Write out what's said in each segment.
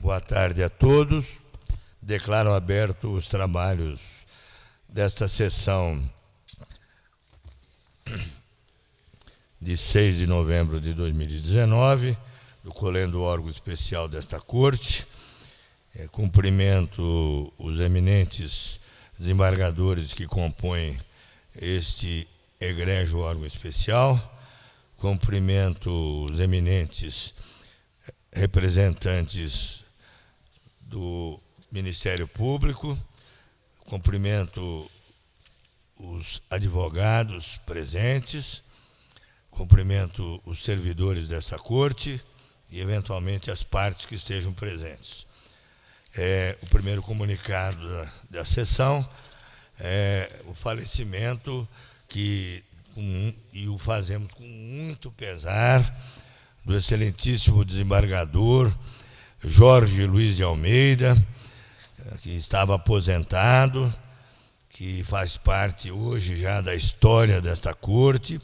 Boa tarde a todos. Declaro aberto os trabalhos desta sessão de 6 de novembro de 2019, do colendo órgão especial desta Corte. Cumprimento os eminentes desembargadores que compõem este egrégio órgão especial. Cumprimento os eminentes representantes do Ministério Público, cumprimento os advogados presentes, cumprimento os servidores dessa Corte e, eventualmente, as partes que estejam presentes. O primeiro comunicado da sessão é o falecimento e o fazemos com muito pesar do excelentíssimo desembargador Jorge Luiz de Almeida, que estava aposentado, que faz parte hoje já da história desta Corte,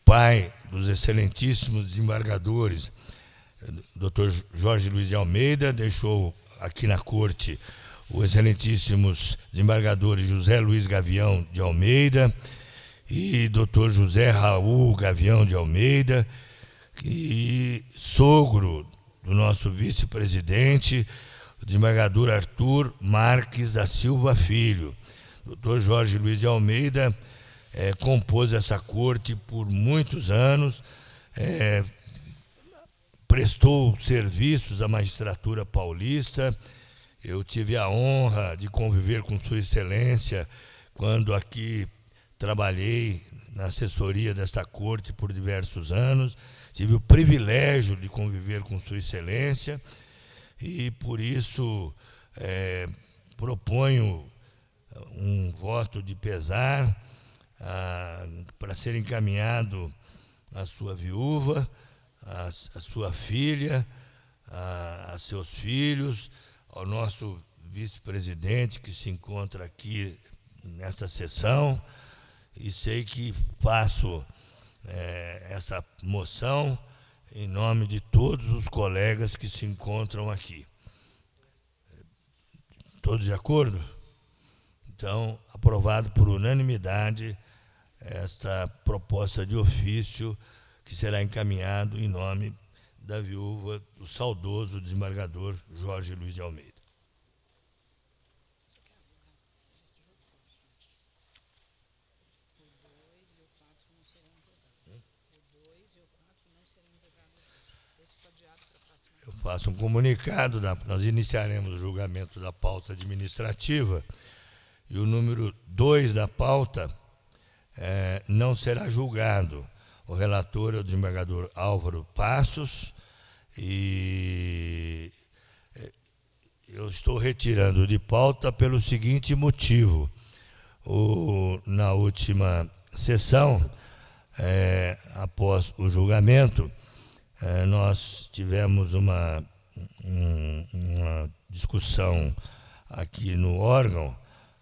pai dos excelentíssimos desembargadores. Dr. Jorge Luiz de Almeida deixou aqui na Corte os excelentíssimos desembargadores José Luiz Gavião de Almeida e Dr. José Raul Gavião de Almeida, e sogro do nosso vice-presidente, o desembargador Arthur Marques da Silva Filho. Dr. Jorge Luiz de Almeida compôs essa Corte por muitos anos, prestou serviços à magistratura paulista. Eu tive a honra de conviver com Sua Excelência quando aqui trabalhei na assessoria desta Corte por diversos anos. Tive o privilégio de conviver com Sua Excelência e, por isso, proponho um voto de pesar para ser encaminhado à sua viúva, à sua filha, a seus filhos, ao nosso vice-presidente que se encontra aqui nesta sessão, e sei que faço essa moção em nome de todos os colegas que se encontram aqui. Todos de acordo? Então, aprovado por unanimidade esta proposta de ofício que será encaminhado em nome da viúva do saudoso desembargador Jorge Luiz de Almeida. Eu faço um comunicado, nós iniciaremos o julgamento da pauta administrativa e o número 2 da pauta não será julgado. O relator é o desembargador Álvaro Passos e eu estou retirando de pauta pelo seguinte motivo. Na última sessão, após o julgamento, nós tivemos uma discussão aqui no órgão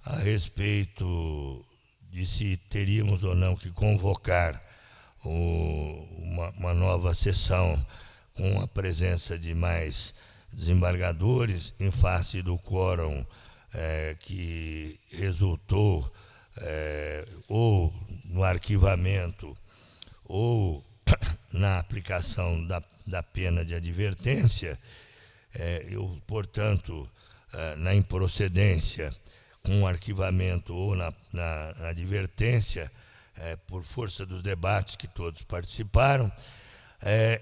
a respeito de se teríamos ou não que convocar uma nova sessão com a presença de mais desembargadores em face do quórum que resultou ou no arquivamento ou na aplicação da pena de advertência. Eu, portanto, na improcedência, com o arquivamento ou na advertência, por força dos debates que todos participaram,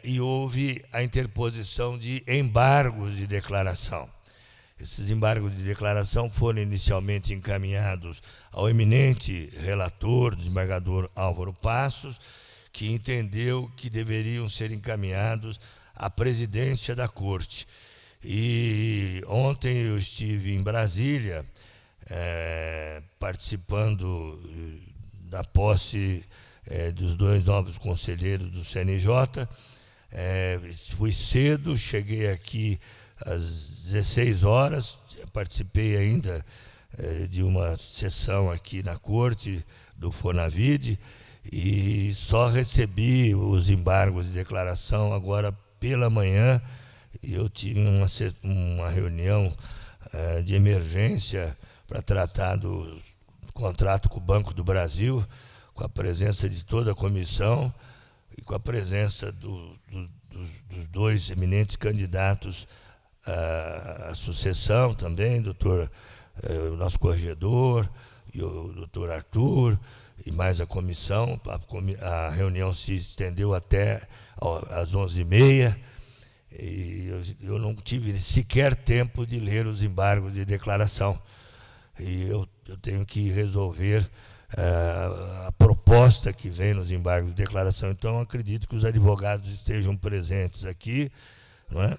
e houve a interposição de embargos de declaração. Esses embargos de declaração foram inicialmente encaminhados ao eminente relator, desembargador Álvaro Passos, que entendeu que deveriam ser encaminhados à presidência da Corte. E ontem eu estive em Brasília, participando da posse dos 2 novos conselheiros do CNJ. Fui cedo, cheguei aqui às 16 horas, participei ainda de uma sessão aqui na Corte do Fonavide e só recebi os embargos de declaração agora pela manhã. e eu tive uma reunião de emergência para tratar do contrato com o Banco do Brasil, com a presença de toda a comissão e com a presença dos dois eminentes candidatos à sucessão também, o nosso corregedor e o doutor Arthur, e mais a comissão. A reunião se estendeu até às 11h30, e eu não tive sequer tempo de ler os embargos de declaração. E eu tenho que resolver a proposta que vem nos embargos de declaração. Então, acredito que os advogados estejam presentes aqui, não é?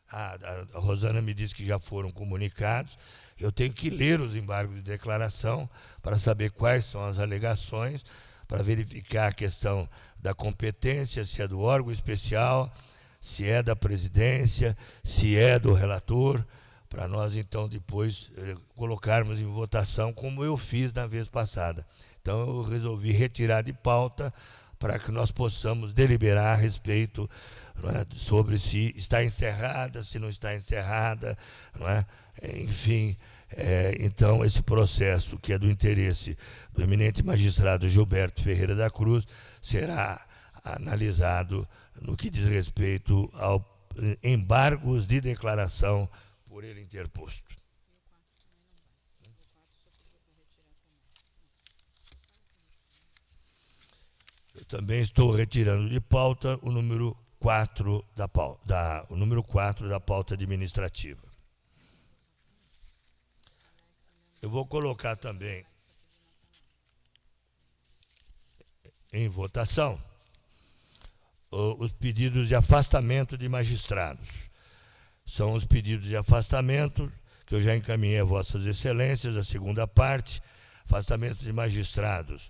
A Rosana me disse que já foram comunicados. Eu tenho que ler os embargos de declaração para saber quais são as alegações, para verificar a questão da competência, se é do órgão especial, se é da presidência, se é do relator, para nós, então, depois colocarmos em votação, como eu fiz na vez passada. Então, eu resolvi retirar de pauta para que nós possamos deliberar a respeito, não é, sobre se está encerrada, se não está encerrada, não é? Enfim, então, esse processo, que é do interesse do eminente magistrado Gilberto Ferreira da Cruz, será analisado no que diz respeito ao embargos de declaração por ele interposto. Eu também estou retirando de pauta o número 4 da pauta administrativa. Eu vou colocar também em votação os pedidos de afastamento de magistrados. São os pedidos de afastamento que eu já encaminhei a Vossas Excelências, a segunda parte, afastamento de magistrados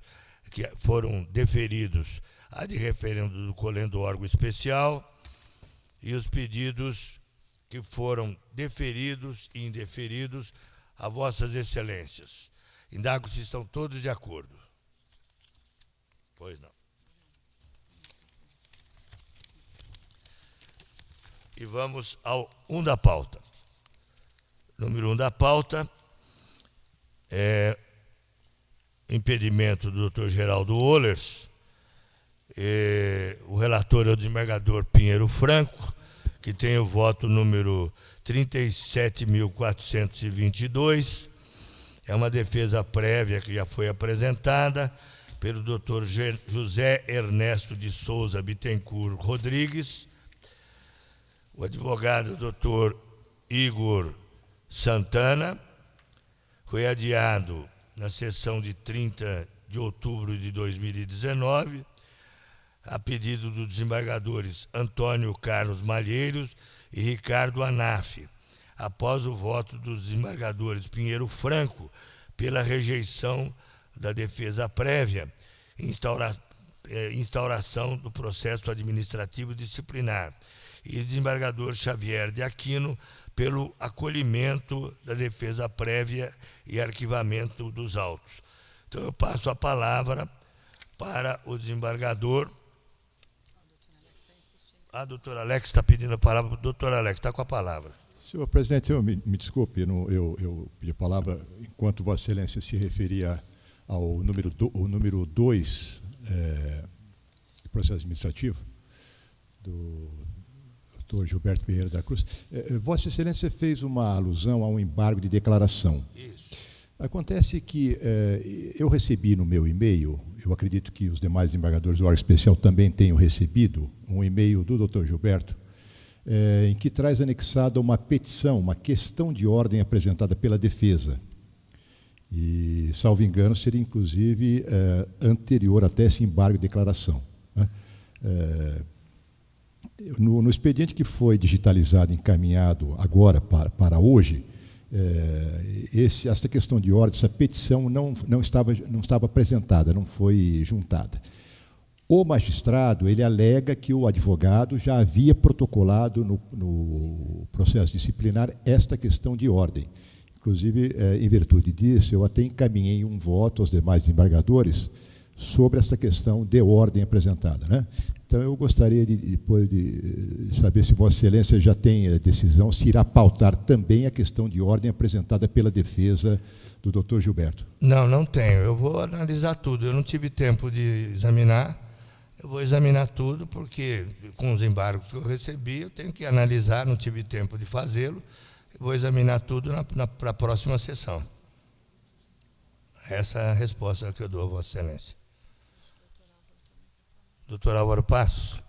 que foram deferidos a de referendo do colendo órgão especial, e os pedidos que foram deferidos e indeferidos a Vossas Excelências. Indago se estão todos de acordo. Pois não. E vamos ao 1 da pauta. Número 1 da pauta é impedimento do Dr. Geraldo Ohlers. O relator é o desembargador Pinheiro Franco, que tem o voto número 37.422. É uma defesa prévia que já foi apresentada pelo Dr. José Ernesto de Souza Bittencourt Rodrigues. O advogado Dr. Igor Santana. Foi adiado na sessão de 30 de outubro de 2019, a pedido dos desembargadores Antônio Carlos Malheiros e Ricardo Anaf, após o voto dos desembargadores Pinheiro Franco pela rejeição da defesa prévia, instauração do processo administrativo disciplinar, e desembargador Xavier de Aquino pelo acolhimento da defesa prévia e arquivamento dos autos. Então, eu passo a palavra para o desembargador. A doutora Alex está pedindo a palavra. Doutora Alex, está com a palavra. Senhor presidente, me desculpe, eu pedi a palavra enquanto Vossa Excelência se referia ao número 2 do processo administrativo, do doutor Gilberto Ferreira da Cruz. Vossa Excelência fez uma alusão a um embargo de declaração. Isso. Acontece que eu recebi no meu e-mail, eu acredito que os demais desembargadores do órgão especial também tenham recebido, um e-mail do doutor Gilberto, em que traz anexada uma petição, uma questão de ordem apresentada pela defesa. E, salvo engano, seria inclusive anterior até esse embargo de declaração, né? No expediente que foi digitalizado e encaminhado agora para hoje, essa questão de ordem, essa petição não estava apresentada, não foi juntada. O magistrado, ele alega que o advogado já havia protocolado no processo disciplinar esta questão de ordem. Inclusive, em virtude disso, eu até encaminhei um voto aos demais desembargadores, sobre essa questão de ordem apresentada, né? Então, eu gostaria depois de saber se Vossa Excelência já tem a decisão, se irá pautar também a questão de ordem apresentada pela defesa do doutor Gilberto. Não tenho. Eu vou analisar tudo. Eu não tive tempo de examinar. Eu vou examinar tudo, porque com os embargos que eu recebi, eu tenho que analisar, não tive tempo de fazê-lo. Eu vou examinar tudo para a próxima sessão. Essa é a resposta que eu dou a Vossa Excelência. Doutor Álvaro Passos.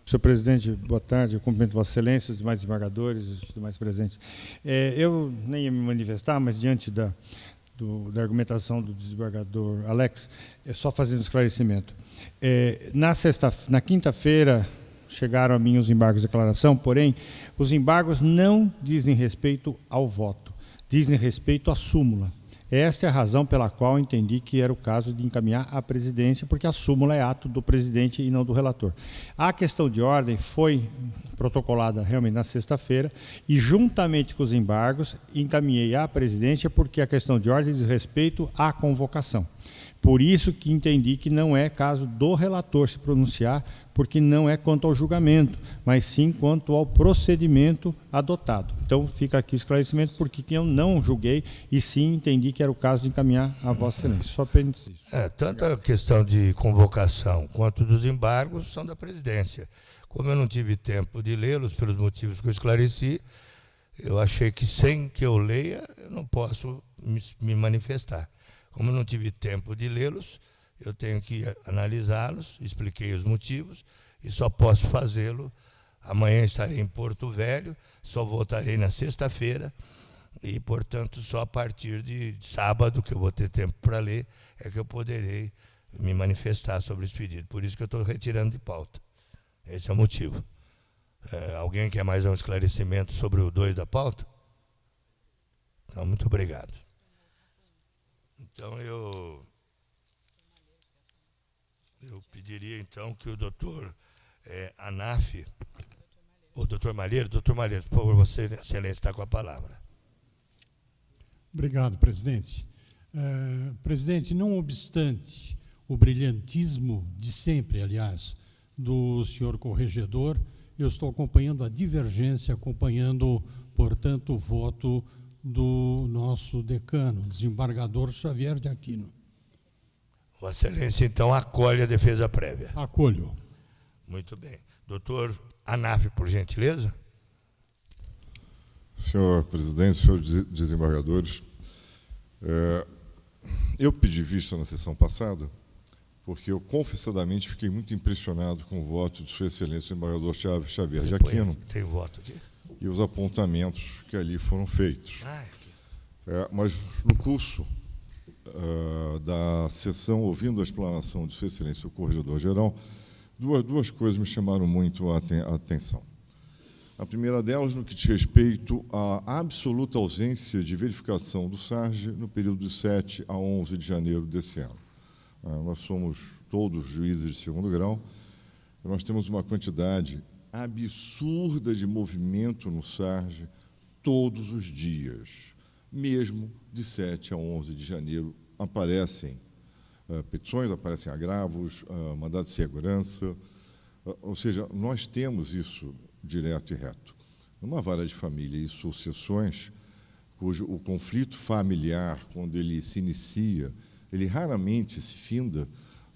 Senhor presidente, boa tarde. Eu cumprimento Vossa Excelência, os demais desembargadores, os demais presentes. Eu nem ia me manifestar, mas diante da argumentação do desembargador Alex, só fazendo um esclarecimento. Na quinta-feira, chegaram a mim os embargos de declaração, porém, os embargos não dizem respeito ao voto, dizem respeito à súmula. Esta é a razão pela qual eu entendi que era o caso de encaminhar à presidência, porque a súmula é ato do presidente e não do relator. A questão de ordem foi protocolada realmente na sexta-feira e, juntamente com os embargos, encaminhei à presidência, porque a questão de ordem diz respeito à convocação. Por isso que entendi que não é caso do relator se pronunciar, porque não é quanto ao julgamento, mas sim quanto ao procedimento adotado. Então, fica aqui o esclarecimento, porque eu não julguei e sim entendi que era o caso de encaminhar a Vossa Excelência. Só apenas isso. Tanto a questão de convocação quanto dos embargos são da presidência. Como eu não tive tempo de lê-los, pelos motivos que eu esclareci, eu achei que sem que eu leia, eu não posso me manifestar. Como eu não tive tempo de lê-los, eu tenho que analisá-los, expliquei os motivos, e só posso fazê-lo. Amanhã estarei em Porto Velho, só voltarei na sexta-feira, e, portanto, só a partir de sábado, que eu vou ter tempo para ler, é que eu poderei me manifestar sobre esse pedido. Por isso que eu estou retirando de pauta. Esse é o motivo. Alguém quer mais um esclarecimento sobre o 2 da pauta? Então, muito obrigado. Então, eu pediria, então, que o doutor Anaf, o doutor Malheiro, por favor, Vossa Excelência está com a palavra. Obrigado, presidente. Presidente, não obstante o brilhantismo de sempre, aliás, do senhor corregedor, eu estou acompanhando a divergência, acompanhando, portanto, o voto do nosso decano, desembargador Xavier de Aquino. Vossa Excelência, então, acolhe a defesa prévia. Acolho. Muito bem. Doutor Anaf, por gentileza. Senhor presidente, senhores desembargadores, eu pedi vista na sessão passada porque eu, confessadamente, fiquei muito impressionado com o voto de Sua Excelência, o desembargador Xavier de Aquino. Tem o voto aqui. E os apontamentos que ali foram feitos. Mas, no curso da sessão, ouvindo a explanação de Sua Excelência, o Corregedor-Geral, duas coisas me chamaram muito a atenção. A primeira delas, no que diz respeito à absoluta ausência de verificação do SARG no período de 7 a 11 de janeiro desse ano. Nós somos todos juízes de segundo grau, nós temos uma quantidade absurda de movimento no SARG todos os dias. Mesmo de 7 a 11 de janeiro aparecem petições, aparecem agravos, mandados de segurança, ou seja, nós temos isso direto e reto. Numa vara de família e sucessões, cujo o conflito familiar, quando ele se inicia, ele raramente se finda,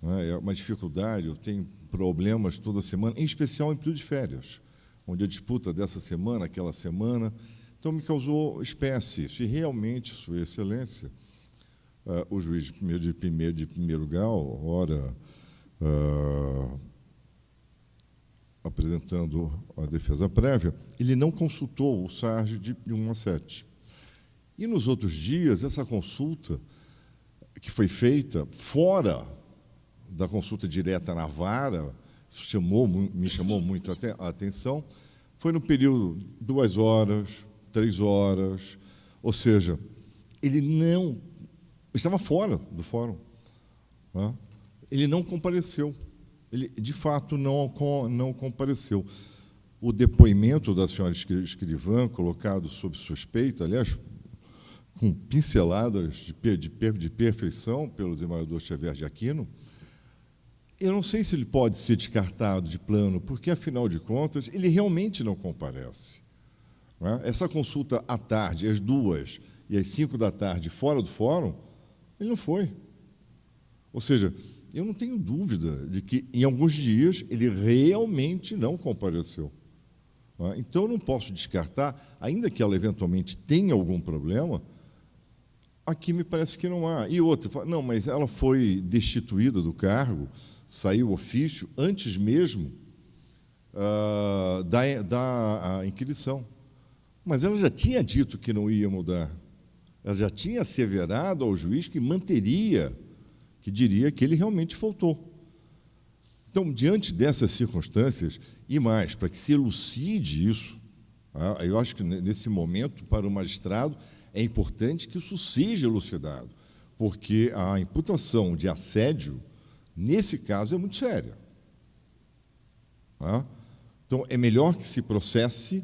né? É uma dificuldade, eu tenho problemas toda semana, em especial em período de férias, onde a disputa dessa semana, aquela semana, então me causou espécie. Se realmente, Sua Excelência, o juiz de primeiro grau, ora apresentando a defesa prévia, ele não consultou o SARG de 1 a 7. E nos outros dias, essa consulta que foi feita fora da consulta direta na vara, me chamou muito a atenção, foi no período 2 horas, 3 horas, ou seja, ele não estava fora do fórum, né? Ele não compareceu, ele de fato não compareceu. O depoimento da senhora escrivã, colocado sob suspeita, aliás, com pinceladas de perfeição pelo desembargador Xavier de Aquino, eu não sei se ele pode ser descartado de plano, porque, afinal de contas, ele realmente não comparece. Não é? Essa consulta à tarde, às 2h e às 5 da tarde, fora do fórum, ele não foi. Ou seja, eu não tenho dúvida de que, em alguns dias, ele realmente não compareceu. Não é? Então, eu não posso descartar, ainda que ela eventualmente tenha algum problema, aqui me parece que não há. E outra, não, mas ela foi destituída do cargo, saiu ofício antes mesmo da inquirição. Mas ela já tinha dito que não ia mudar. Ela já tinha asseverado ao juiz que manteria, que diria que ele realmente faltou. Então, diante dessas circunstâncias, e mais, para que se elucide isso, eu acho que, nesse momento, para o magistrado, é importante que isso seja elucidado, porque a imputação de assédio, nesse caso, é muito séria. Então, é melhor que se processe,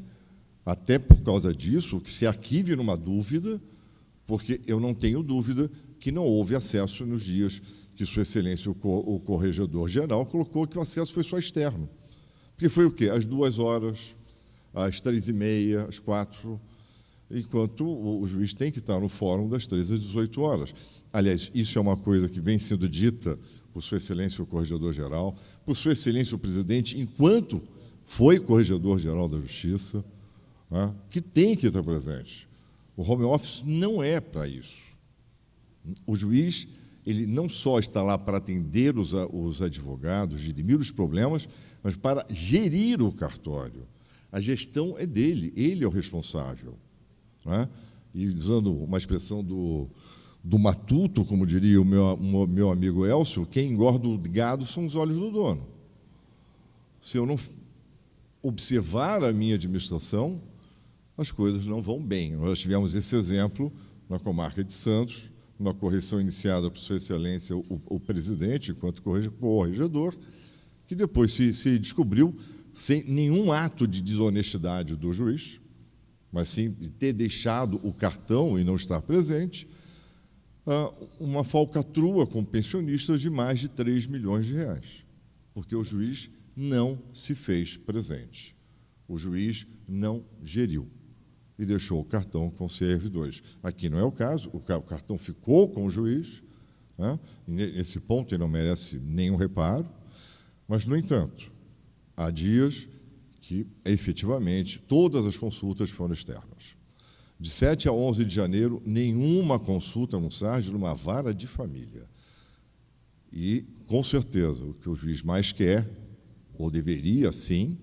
até por causa disso, que se arquive numa dúvida, porque eu não tenho dúvida que não houve acesso nos dias que Sua Excelência, o Corregedor-Geral, colocou que o acesso foi só externo. Porque foi o quê? Às 2h, às 3h30, às 4h, enquanto o juiz tem que estar no fórum das 13h às 18h. Aliás, isso é uma coisa que vem sendo dita por Sua Excelência o Corregedor-Geral, por Sua Excelência o Presidente, enquanto foi Corregedor-Geral da Justiça, que tem que estar presente. O home office não é para isso. O juiz, ele não só está lá para atender os advogados, dirimir os problemas, mas para gerir o cartório. A gestão é dele, ele é o responsável. E, usando uma expressão do matuto, como diria o meu amigo Elcio, quem engorda o gado são os olhos do dono. Se eu não observar a minha administração, as coisas não vão bem. Nós tivemos esse exemplo na comarca de Santos, uma correção iniciada por Sua Excelência o Presidente, enquanto corregedor, que depois se descobriu, sem nenhum ato de desonestidade do juiz, mas sim ter deixado o cartão e não estar presente, uma falcatrua com pensionistas de mais de 3 milhões de reais, porque o juiz não se fez presente. O juiz não geriu e deixou o cartão com servidores. Aqui não é o caso, o cartão ficou com o juiz, nesse ponto ele não merece nenhum reparo, mas, no entanto, há dias que, efetivamente, todas as consultas foram externas. De 7 a 11 de janeiro, nenhuma consulta no SARD numa vara de família. E, com certeza, o que o juiz mais quer, ou deveria, sim,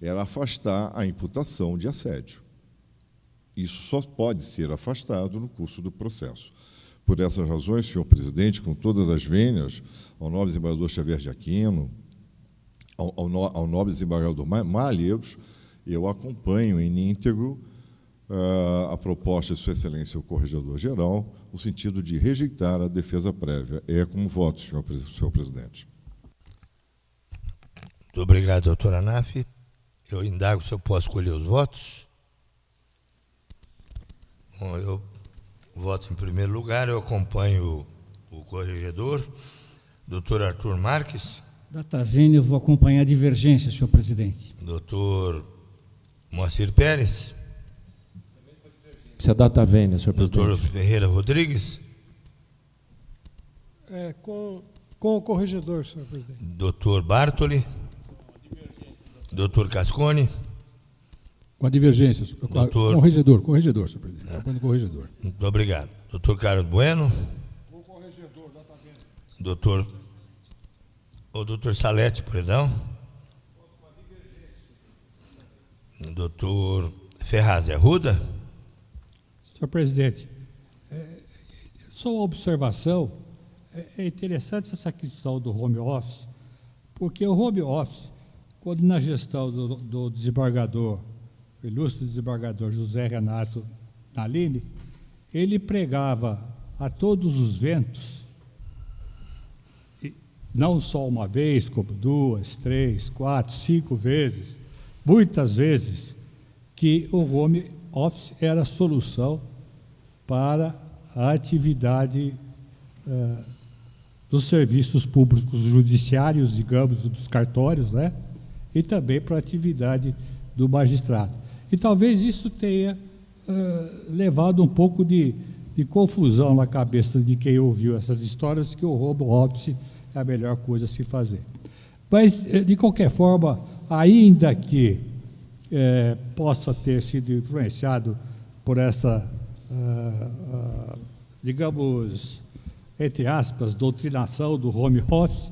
era afastar a imputação de assédio. Isso só pode ser afastado no curso do processo. Por essas razões, senhor presidente, com todas as vênias, ao nobre desembargador Xavier de Aquino, ao nobre desembargador Malheiros, eu acompanho em íntegro a proposta de Sua Excelência o Corregedor-Geral, no sentido de rejeitar a defesa prévia. É como voto, senhor presidente. Muito obrigado, doutor Anaf. Eu indago se eu posso escolher os votos. Bom, eu voto em primeiro lugar, eu acompanho o corregedor, doutor Arthur Marques. Data vênia, eu vou acompanhar a divergência, senhor presidente. Doutor Moacir Pérez. Se a data vênia, senhor presidente. Doutor Ferreira Rodrigues. Com o corregedor, senhor presidente. Doutor Bartoli. Doutor Cascone. Com a divergência, doutor... corregedor, senhor presidente. Acompanho o corregedor. Muito obrigado. Doutor Carlos Bueno. Com o corregedor, data vênia. Doutor Salete, perdão. Doutor Ferraz e Arruda. Senhor presidente, só uma observação, é interessante essa questão do home office, porque o home office, quando na gestão do desembargador, o ilustre desembargador José Renato Nalini, ele pregava a todos os ventos, não só uma vez, como 2, 3, 4, 5 vezes, muitas vezes, que o home office era a solução para a atividade dos serviços públicos judiciários, digamos, dos cartórios, né? E também para a atividade do magistrado. E talvez isso tenha levado um pouco de confusão na cabeça de quem ouviu essas histórias, que o home office é a melhor coisa a se fazer. Mas, de qualquer forma, ainda que possa ter sido influenciado por essa, digamos, entre aspas, doutrinação do home office,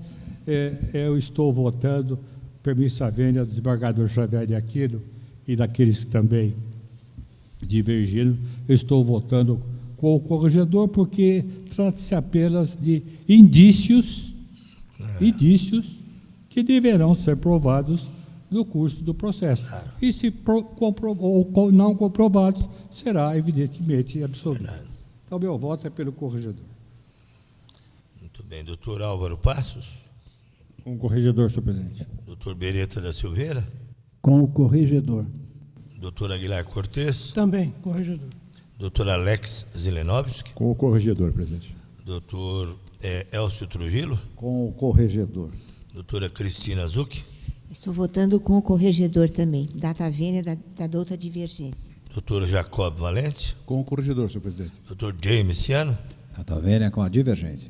eu estou votando, permissa vênia do desembargador Xavier de Aquino e daqueles que também divergiram, eu estou votando com o corregedor, porque trata-se apenas de indícios que deverão ser provados no curso do processo. E se ou não comprovados, será evidentemente absolvido. Então, meu voto é pelo corregedor. Muito bem. Doutor Álvaro Passos? Com o corregedor, senhor presidente. Doutor Beretta da Silveira? Com o corregedor. Doutor Aguilar Cortes? Também, corregedor. Doutor Alex Zelenovski? Com o corregedor, presidente. Doutor Elcio Trujillo? Com o corregedor. Doutora Cristina Zucchi? Estou votando com o corregedor também. Data vênia da douta divergência. Doutor Jacob Valente? Com o corregedor, senhor presidente. Doutor James Ciano? Data vênia com a divergência.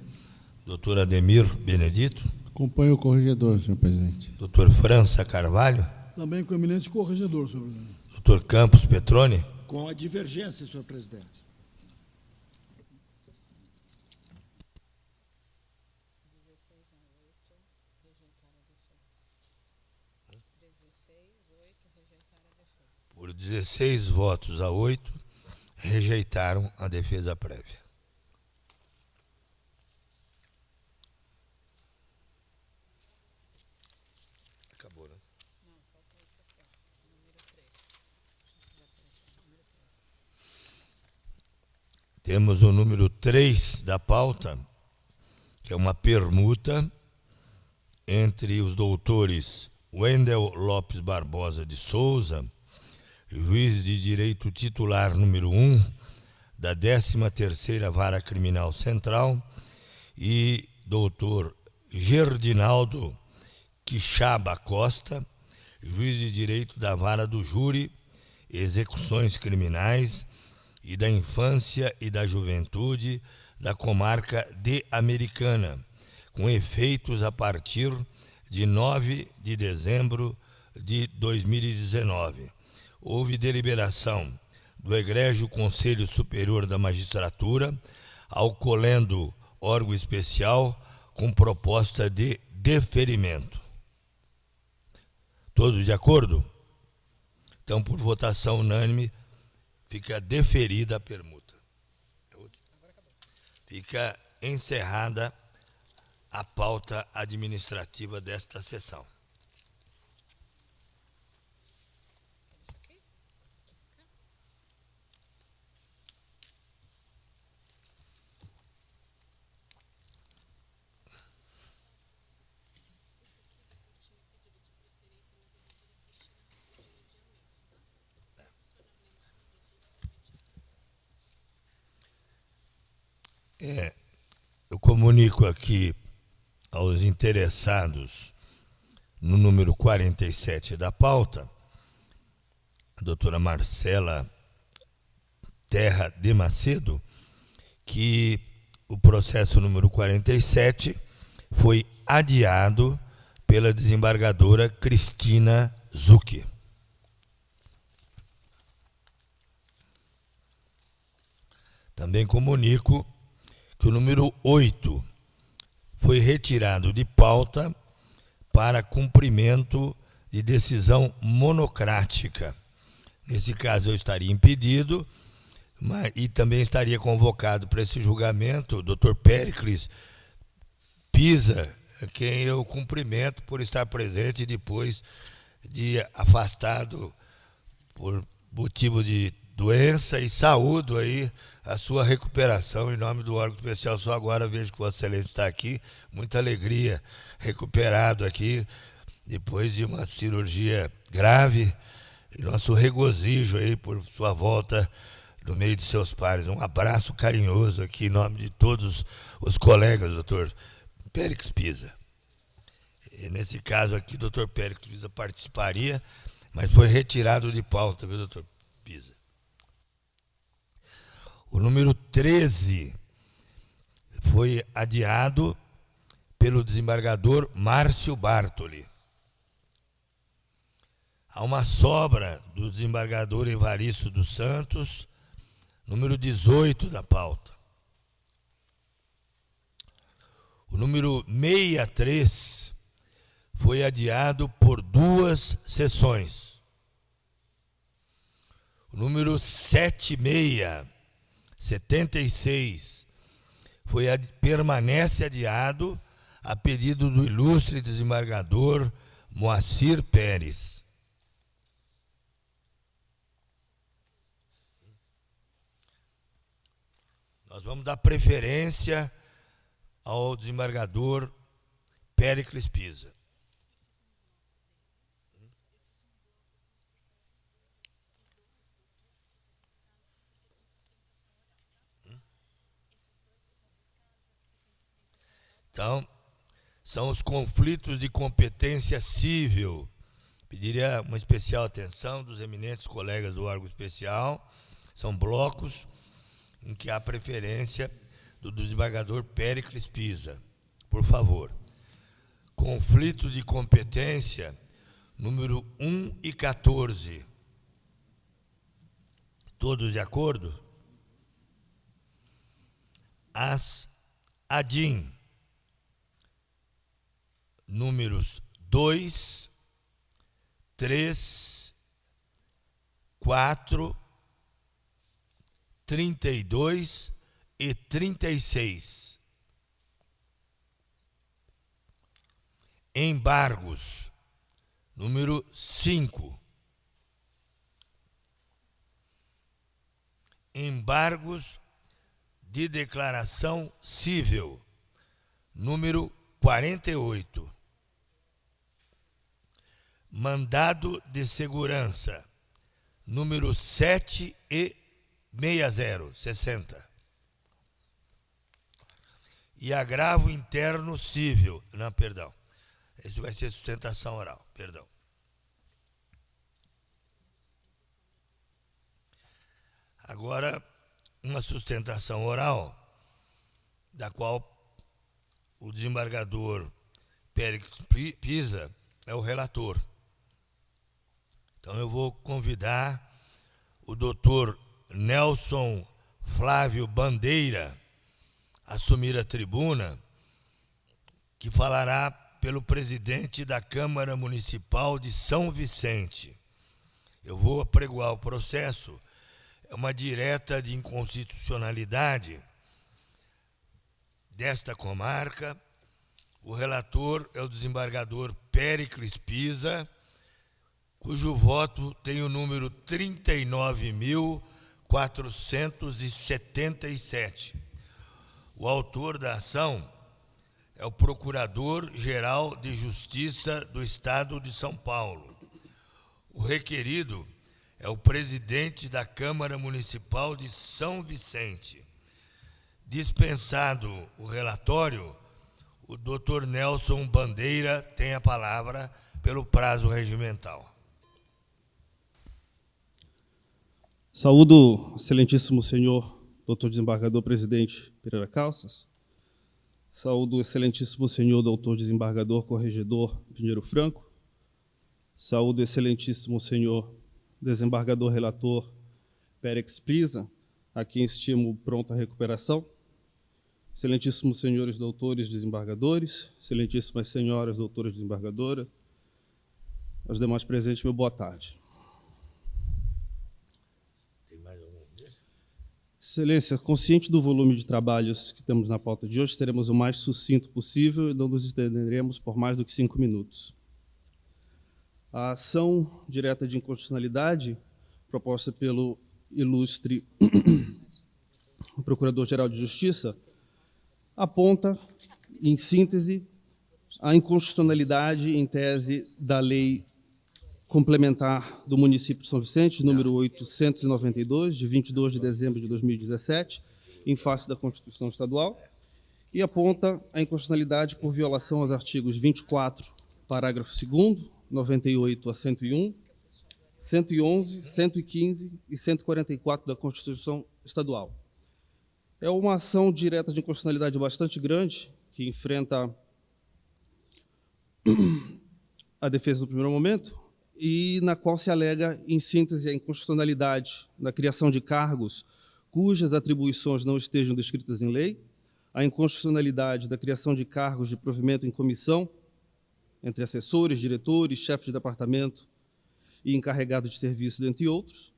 Doutor Ademir Benedito? Acompanho o corregedor, senhor presidente. Doutor França Carvalho? Também com o eminente corregedor, senhor presidente. Doutor Campos Petroni? Com a divergência, senhor presidente. Por 16 votos a 8, rejeitaram a defesa prévia. Acabou, né? Não, falta esse aqui, número 3. Temos o número 3 da pauta, que é uma permuta entre os doutores Wendel Lopes Barbosa de Souza, juiz de direito titular número 1 da 13ª Vara Criminal Central, e doutor Gerdinaldo Quixaba Costa, juiz de direito da Vara do Júri, Execuções Criminais e da Infância e da Juventude da Comarca de Americana, com efeitos a partir de 9 de dezembro de 2019. Houve deliberação do Egrégio Conselho Superior da Magistratura, acolhendo órgão especial com proposta de deferimento. Todos de acordo? Então, por votação unânime, fica deferida a permuta. Fica encerrada a pauta administrativa desta sessão. Eu comunico aqui aos interessados no número 47 da pauta, a doutora Marcela Terra de Macedo, que o processo número 47 foi adiado pela desembargadora Cristina Zucchi. Também comunico que o número 8 foi retirado de pauta para cumprimento de decisão monocrática. Nesse caso, eu estaria impedido, e também estaria convocado para esse julgamento o doutor Péricles Pisa, quem eu cumprimento por estar presente depois de afastado por motivo de doença, e saúdo aí a sua recuperação em nome do órgão especial. Só agora vejo que Vossa Excelência está aqui, muita alegria, recuperado aqui, depois de uma cirurgia grave, e nosso regozijo aí por sua volta no meio de seus pares. Um abraço carinhoso aqui em nome de todos os colegas, doutor Péricles Pisa. E nesse caso aqui, o doutor Péricles Pisa participaria, mas foi retirado de pauta, viu, doutor Pisa? O número 13 foi adiado pelo desembargador Márcio Bartoli. Há uma sobra do desembargador Evaristo dos Santos, número 18 da pauta. O número 63 foi adiado por 2 sessões. O número 76 permanece adiado a pedido do ilustre desembargador Moacir Pérez. Nós vamos dar preferência ao desembargador Péricles Pisa. Então, são os conflitos de competência civil. Pediria uma especial atenção dos eminentes colegas do órgão especial. São blocos em que há preferência do desembargador Péricles Pisa. Por favor. Conflito de competência, número 1 e 14. Todos de acordo? ADIM. Números 2, 3, 4, 32 e 36. Embargos, número 5. Embargos de declaração civil, número 48. Mandado de segurança, número 7E60. E agravo interno civil. Não, perdão. Esse vai ser sustentação oral, perdão. Agora, uma sustentação oral, da qual o desembargador Péricles Pisa é o relator. Então eu vou convidar o doutor Nelson Flávio Bandeira a assumir a tribuna, que falará pelo presidente da Câmara Municipal de São Vicente. Eu vou apregoar o processo. É uma direta de inconstitucionalidade desta comarca. O relator é o desembargador Péricles Pisa, cujo voto tem o número 39.477. O autor da ação é o Procurador-Geral de Justiça do Estado de São Paulo. O requerido é o presidente da Câmara Municipal de São Vicente. Dispensado o relatório, o doutor Nelson Bandeira tem a palavra pelo prazo regimental. Saúdo, excelentíssimo senhor, doutor desembargador presidente Pereira Calças. Saúdo, excelentíssimo senhor, doutor desembargador corregedor Pinheiro Franco. Saúdo, excelentíssimo senhor, desembargador relator Péricles Pisa, a quem estimo pronta recuperação. Excelentíssimos senhores doutores desembargadores, excelentíssimas senhoras doutoras desembargadoras, aos demais presentes, meu boa tarde. Excelência, consciente do volume de trabalhos que temos na pauta de hoje, seremos o mais sucinto possível e não nos estenderemos por mais do que 5 minutos. A ação direta de inconstitucionalidade, proposta pelo ilustre Procurador-Geral de Justiça, aponta, em síntese, a inconstitucionalidade em tese da Lei complementar do município de São Vicente, número 892, de 22 de dezembro de 2017, em face da Constituição Estadual, e aponta a inconstitucionalidade por violação aos artigos 24, parágrafo 2º, 98 a 101, 111, 115 e 144 da Constituição Estadual. É uma ação direta de inconstitucionalidade bastante grande, que enfrenta a defesa do primeiro momento, e na qual se alega, em síntese, a inconstitucionalidade da criação de cargos cujas atribuições não estejam descritas em lei, a inconstitucionalidade da criação de cargos de provimento em comissão entre assessores, diretores, chefes de departamento e encarregados de serviço, dentre outros,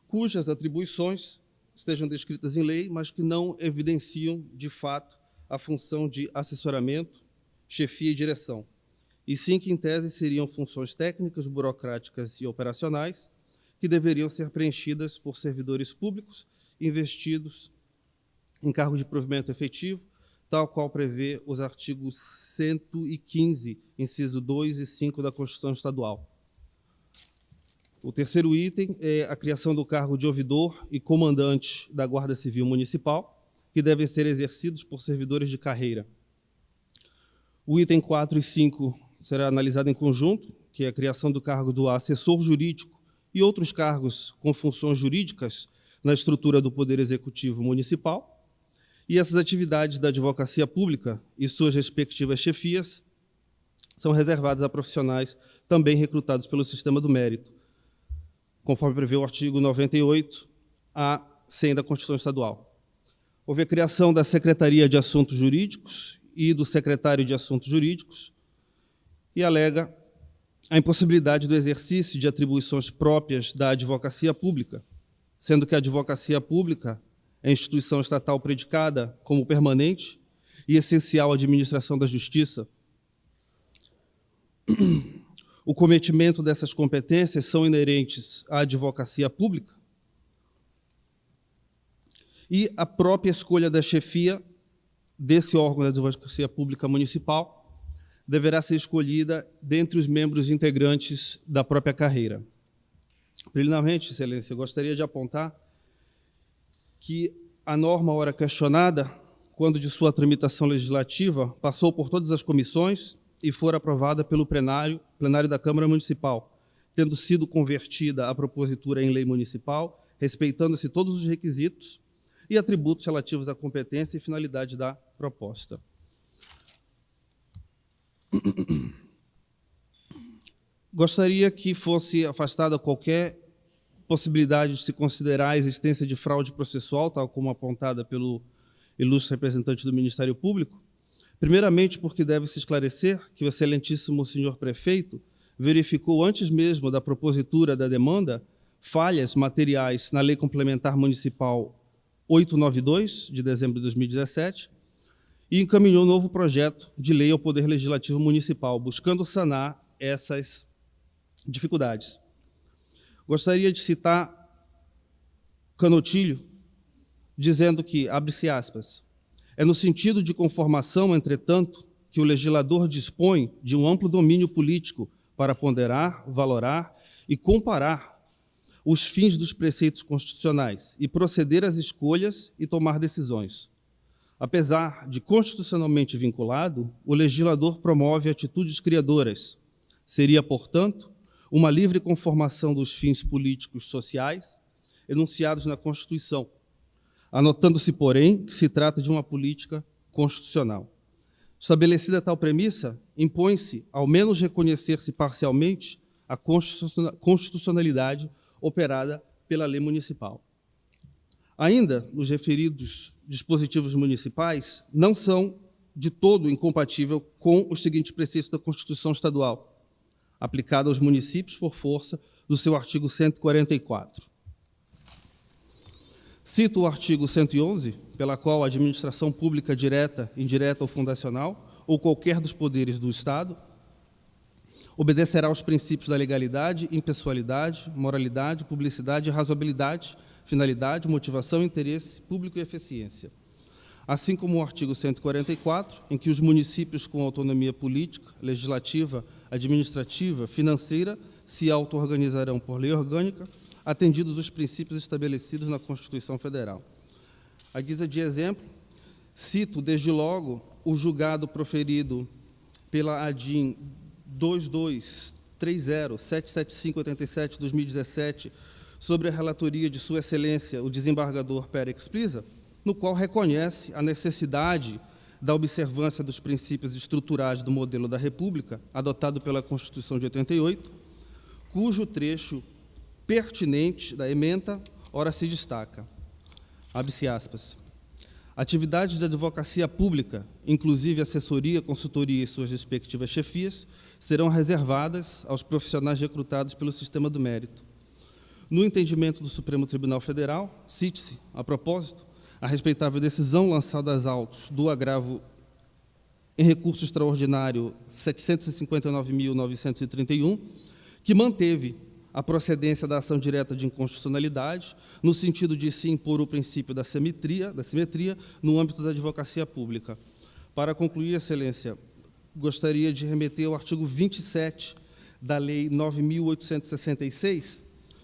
cujas atribuições estejam descritas em lei, mas que não evidenciam, de fato, a função de assessoramento, chefia e direção, e sim que, em tese, seriam funções técnicas, burocráticas e operacionais que deveriam ser preenchidas por servidores públicos investidos em cargos de provimento efetivo, tal qual prevê os artigos 115, inciso 2 e 5 da Constituição Estadual. O terceiro item é a criação do cargo de ouvidor e comandante da Guarda Civil Municipal, que devem ser exercidos por servidores de carreira. O item 4 e 5 será analisado em conjunto, que é a criação do cargo do assessor jurídico e outros cargos com funções jurídicas na estrutura do Poder Executivo Municipal, e essas atividades da advocacia pública e suas respectivas chefias são reservadas a profissionais também recrutados pelo sistema do mérito, conforme prevê o artigo 98 a 100 da Constituição Estadual. Houve a criação da Secretaria de Assuntos Jurídicos e do Secretário de Assuntos Jurídicos e alega a impossibilidade do exercício de atribuições próprias da advocacia pública, sendo que a advocacia pública é instituição estatal predicada como permanente e essencial à administração da justiça. O cometimento dessas competências são inerentes à advocacia pública e a própria escolha da chefia desse órgão da advocacia pública municipal deverá ser escolhida dentre os membros integrantes da própria carreira. Preliminarmente, Excelência, eu gostaria de apontar que a norma, ora questionada, quando de sua tramitação legislativa, passou por todas as comissões e for aprovada pelo plenário da Câmara Municipal, tendo sido convertida a propositura em lei municipal, respeitando-se todos os requisitos e atributos relativos à competência e finalidade da proposta. Gostaria que fosse afastada qualquer possibilidade de se considerar a existência de fraude processual, tal como apontada pelo ilustre representante do Ministério Público, primeiramente porque deve-se esclarecer que o excelentíssimo senhor prefeito verificou, antes mesmo da propositura da demanda, falhas materiais na Lei Complementar Municipal 892, de dezembro de 2017, e encaminhou novo projeto de lei ao Poder Legislativo Municipal, buscando sanar essas dificuldades. Gostaria de citar Canotilho, dizendo que, abre-se aspas, é no sentido de conformação, entretanto, que o legislador dispõe de um amplo domínio político para ponderar, valorar e comparar os fins dos preceitos constitucionais e proceder às escolhas e tomar decisões. Apesar de constitucionalmente vinculado, o legislador promove atitudes criadoras. Seria, portanto, uma livre conformação dos fins políticos sociais enunciados na Constituição, anotando-se, porém, que se trata de uma política constitucional. Estabelecida tal premissa, impõe-se, ao menos, reconhecer-se parcialmente a constitucionalidade operada pela lei municipal. Ainda, os referidos dispositivos municipais não são de todo incompatíveis com os seguintes preceitos da Constituição Estadual, aplicado aos municípios por força do seu artigo 144. Cito o artigo 111, pela qual a administração pública direta, indireta ou fundacional, ou qualquer dos poderes do Estado, obedecerá aos princípios da legalidade, impessoalidade, moralidade, publicidade e razoabilidade, finalidade, motivação, interesse público e eficiência. assim como o artigo 144, em que os municípios com autonomia política, legislativa, administrativa, financeira se auto-organizarão por lei orgânica, atendidos os princípios estabelecidos na Constituição Federal. À guisa de exemplo, cito, desde logo, o julgado proferido pela ADIM 2230-77587-2017 sobre a relatoria de Sua Excelência, o desembargador Périx Pliza, no qual reconhece a necessidade da observância dos princípios estruturais do modelo da República, adotado pela Constituição de 88, cujo trecho pertinente da ementa, ora se destaca. Abre-se aspas. Atividades de advocacia pública, inclusive assessoria, consultoria e suas respectivas chefias, serão reservadas aos profissionais recrutados pelo sistema do mérito. No entendimento do Supremo Tribunal Federal, cite-se, a propósito, a respeitável decisão lançada às autos do agravo em recurso extraordinário 759.931, que manteve a procedência da ação direta de inconstitucionalidade, no sentido de se impor o princípio da simetria no âmbito da advocacia pública. Para concluir, Excelência, gostaria de remeter ao artigo 27 da Lei 9.866,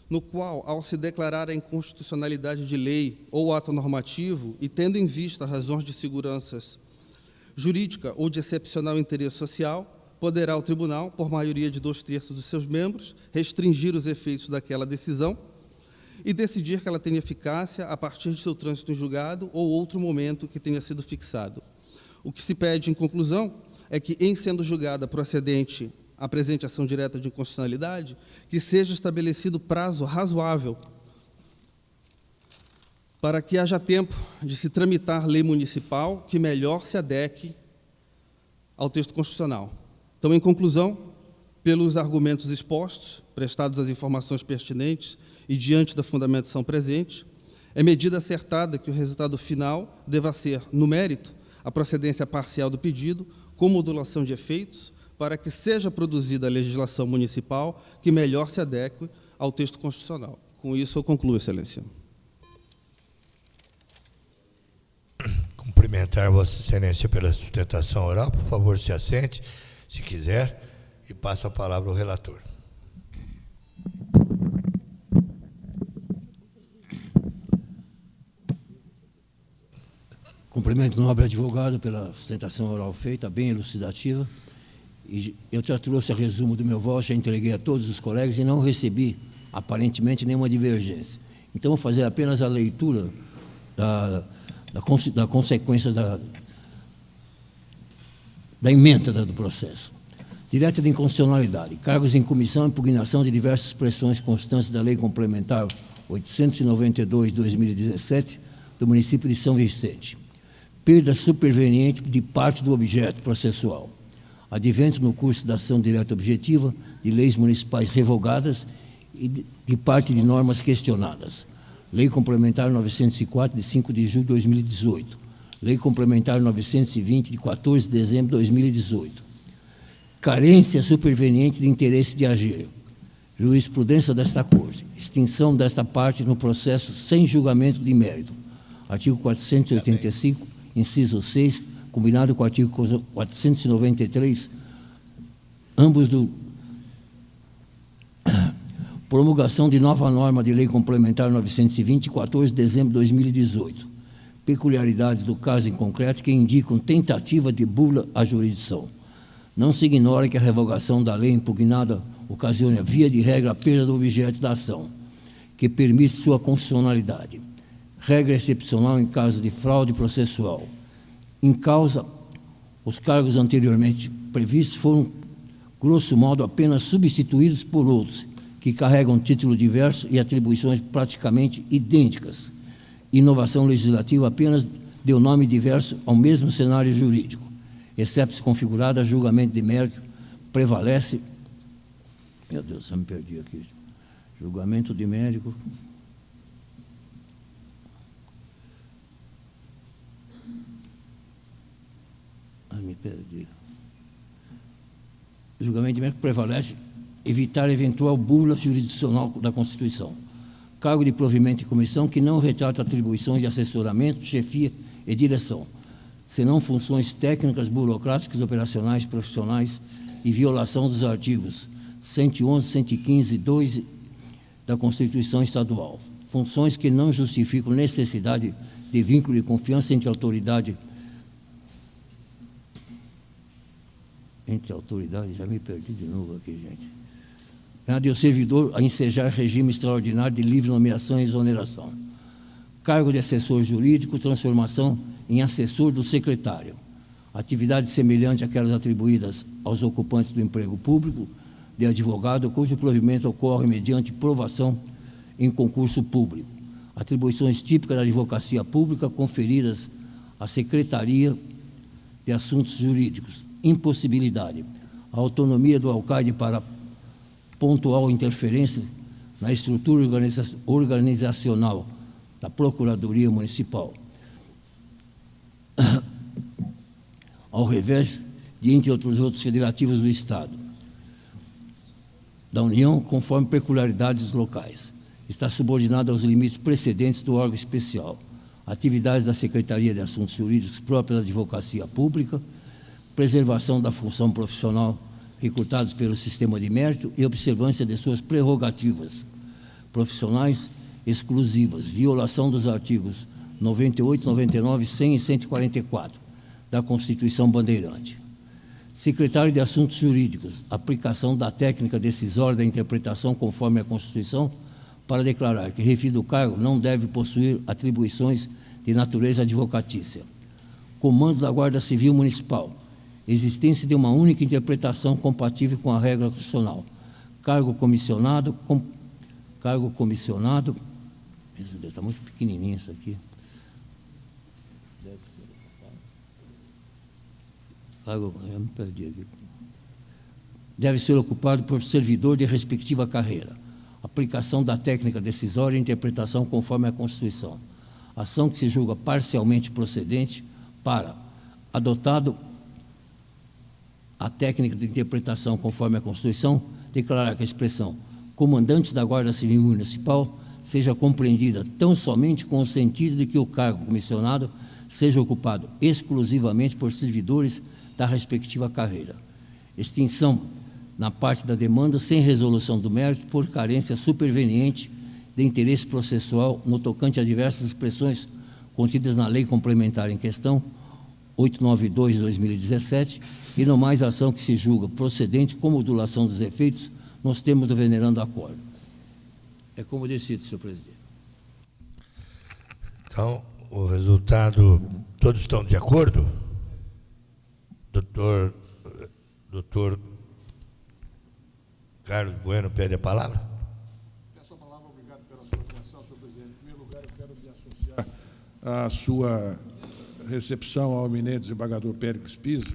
no qual, ao se declarar a inconstitucionalidade de lei ou ato normativo e tendo em vista razões de segurança jurídica ou de excepcional interesse social, poderá o tribunal, por maioria de 2/3 dos seus membros, restringir os efeitos daquela decisão e decidir que ela tenha eficácia a partir de seu trânsito em julgado ou outro momento que tenha sido fixado. O que se pede, em conclusão, é que, em sendo julgada procedente a presente ação direta de inconstitucionalidade, que seja estabelecido prazo razoável para que haja tempo de se tramitar lei municipal que melhor se adeque ao texto constitucional. Então, em conclusão, pelos argumentos expostos, prestados as informações pertinentes e diante da fundamentação presente, é medida acertada que o resultado final deva ser, no mérito, a procedência parcial do pedido, com modulação de efeitos, para que seja produzida a legislação municipal que melhor se adeque ao texto constitucional. Com isso, eu concluo, Excelência. Cumprimentar Vossa Excelência pela sustentação oral. Por favor, se assente, se quiser, e passo a palavra ao relator. Cumprimento o nobre advogado pela sustentação oral feita, bem elucidativa. E eu já trouxe a resumo do meu voto, já entreguei a todos os colegas e não recebi, aparentemente, nenhuma divergência. Então, vou fazer apenas a leitura da consequência da ementa do processo. Direta de inconstitucionalidade. Cargos em comissão e impugnação de diversas expressões constantes da Lei Complementar 892/2017 do município de São Vicente. Perda superveniente de parte do objeto processual. Advento no curso da ação direta objetiva de leis municipais revogadas e de parte de normas questionadas. Lei Complementar 904, de 5 de julho de 2018. Lei Complementar 920, de 14 de dezembro de 2018. Carência superveniente de interesse de agir. Jurisprudência desta Corte. Extinção desta parte no processo sem julgamento de mérito. Artigo 485, inciso 6, combinado com o artigo 493, ambos do promulgação de nova norma de Lei Complementar 920, 14 de dezembro de 2018. Peculiaridades do caso em concreto que indicam tentativa de bula à jurisdição. Não se ignora que a revogação da lei impugnada ocasiona, via de regra, a perda do objeto da ação, que permite sua constitucionalidade. Regra excepcional em caso de fraude processual. Em causa, os cargos anteriormente previstos foram, grosso modo, apenas substituídos por outros, que carregam título diverso e atribuições praticamente idênticas. Inovação legislativa apenas deu nome diverso ao mesmo cenário jurídico. Exceto se configurada, julgamento de mérito prevalece. Meu Deus, eu me perdi aqui. Julgamento de mérito. Me perdi. Julgamento de mérito prevalece evitar eventual bula jurisdicional da Constituição. Cargo de provimento e comissão que não retrata atribuições de assessoramento, chefia, e direção, senão funções técnicas, burocráticas, operacionais, profissionais e violação dos artigos 111, 115 e 2 da Constituição Estadual. Funções que não justificam necessidade de vínculo de confiança entre autoridade. Já me perdi de novo aqui, gente. De o servidor a ensejar regime extraordinário de livre nomeação e exoneração. Cargo de assessor jurídico, transformação em assessor do secretário. Atividade semelhante àquelas atribuídas aos ocupantes do emprego público de advogado, cujo provimento ocorre mediante provação em concurso público. Atribuições típicas da advocacia pública conferidas à Secretaria de Assuntos Jurídicos. Impossibilidade. A autonomia do alcaide para pontual interferência na estrutura organizacional da Procuradoria Municipal. Ao revés de entre outros federativos do Estado, da União, conforme peculiaridades locais. Está subordinado aos limites precedentes do órgão especial. Atividades da Secretaria de Assuntos Jurídicos próprias da Advocacia Pública, preservação da função profissional recrutados pelo sistema de mérito e observância de suas prerrogativas profissionais exclusivas, violação dos artigos 98, 99, 100 e 144 da Constituição Bandeirante. Secretário de Assuntos Jurídicos, aplicação da técnica decisória da interpretação conforme a Constituição para declarar que referido cargo não deve possuir atribuições de natureza advocatícia. Comando da Guarda Civil Municipal, existência de uma única interpretação compatível com a regra constitucional. Cargo comissionado, está muito pequenininho isso aqui. Eu me perdi aqui. Deve ser ocupado por servidor de respectiva carreira. Aplicação da técnica decisória e interpretação conforme a Constituição. Ação que se julga parcialmente procedente para, adotado a técnica de interpretação conforme a Constituição, declarar que a expressão comandante da Guarda Civil Municipal seja compreendida tão somente com o sentido de que o cargo comissionado seja ocupado exclusivamente por servidores da respectiva carreira. Extinção na parte da demanda sem resolução do mérito por carência superveniente de interesse processual no tocante a diversas expressões contidas na lei complementar em questão, 892 de 2017, e não mais ação que se julga procedente com modulação dos efeitos nos termos do venerando acordo. É como decido, senhor presidente. Então, o resultado, todos estão de acordo? Doutor Carlos Bueno pede a palavra. Peço a palavra, obrigado pela sua atenção, senhor presidente. Em primeiro lugar, eu quero me associar à sua recepção ao eminente desembargador Péricles Pisa.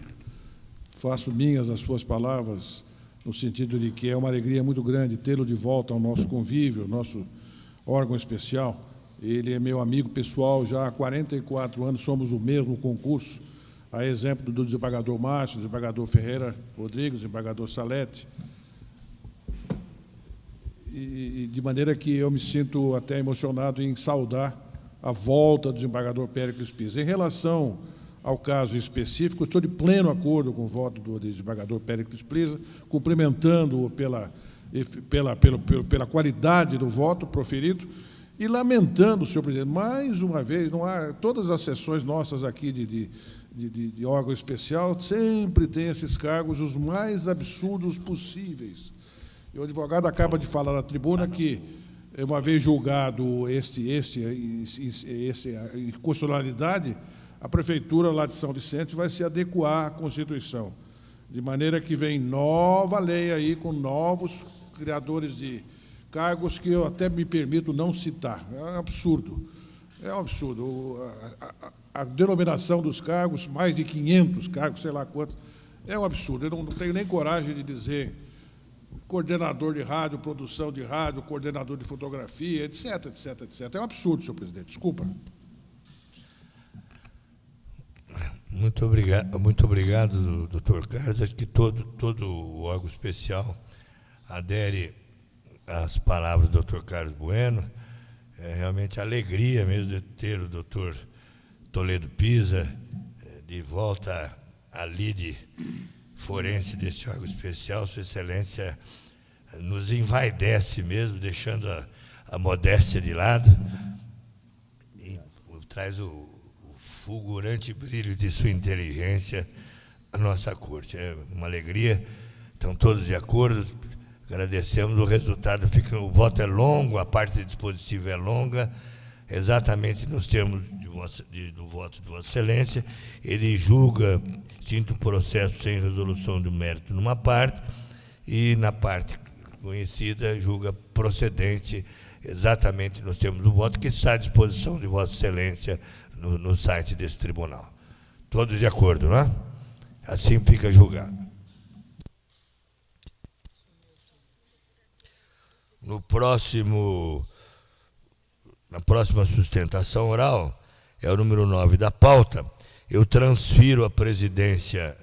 Faço minhas as suas palavras, no sentido de que é uma alegria muito grande tê-lo de volta ao nosso convívio, nosso órgão especial. Ele é meu amigo pessoal já há 44 anos, somos o mesmo concurso, a exemplo do desembargador Márcio, desembargador Ferreira Rodrigues, desembargador Salete. E de maneira que eu me sinto até emocionado em saudar a volta do desembargador Péricles Pisa. Em relação ao caso específico, estou de pleno acordo com o voto do desembargador Péricles Pisa, cumprimentando-o pela qualidade do voto proferido e lamentando, senhor presidente, mais uma vez, não há, todas as sessões nossas aqui de órgão especial sempre tem esses cargos os mais absurdos possíveis. E o advogado acaba de falar na tribuna que, uma vez julgado a inconstitucionalidade, a prefeitura lá de São Vicente vai se adequar à Constituição, de maneira que vem nova lei aí com novos criadores de cargos que eu até me permito não citar. É um absurdo. É um absurdo. A denominação dos cargos, mais de 500 cargos, sei lá quantos, é um absurdo. Eu não tenho nem coragem de dizer coordenador de rádio, produção de rádio, coordenador de fotografia, etc, etc, etc. É um absurdo, senhor presidente. Desculpa. Muito obrigado, doutor Carlos. Acho que todo o órgão especial adere às palavras do doutor Carlos Bueno. É realmente alegria mesmo de ter o doutor Toledo Pisa, de volta à lide forense deste órgão especial. Sua Excelência nos envaidece mesmo, deixando a modéstia de lado, e traz o fulgurante brilho de sua inteligência à nossa corte. É uma alegria, estão todos de acordo, agradecemos o resultado. O voto é longo, a parte dispositiva é longa, exatamente nos termos do voto de Vossa Excelência. Ele julga, o processo sem resolução do mérito numa parte, e na parte conhecida julga procedente, exatamente nos termos do voto, que está à disposição de Vossa Excelência no site desse tribunal. Todos de acordo, não é? Assim fica julgado. Na próxima sustentação oral, é o número 9 da pauta, eu transfiro a presidência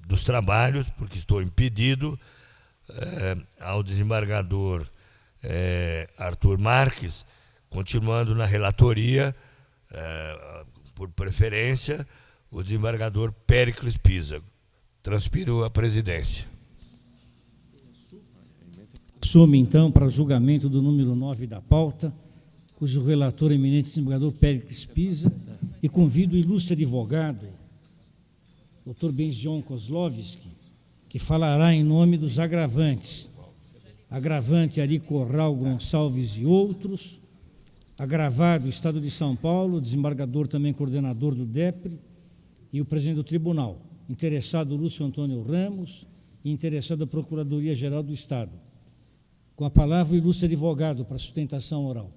dos trabalhos, porque estou impedido, ao desembargador Arthur Marques, continuando na relatoria, por preferência, o desembargador Péricles Pisa. Transfiro a presidência. Assume, então, para julgamento do número 9 da pauta, cujo relator é o eminente desembargador Péricles Pisa, e convido o ilustre advogado, Dr. Benzion Kozlovski, que falará em nome dos agravantes. Agravante Ari Corral Gonçalves e outros. Agravado Estado de São Paulo, desembargador também coordenador do DEPRE, e o presidente do tribunal. Interessado Lúcio Antônio Ramos e interessado a Procuradoria-Geral do Estado. Com a palavra, o ilustre advogado para sustentação oral,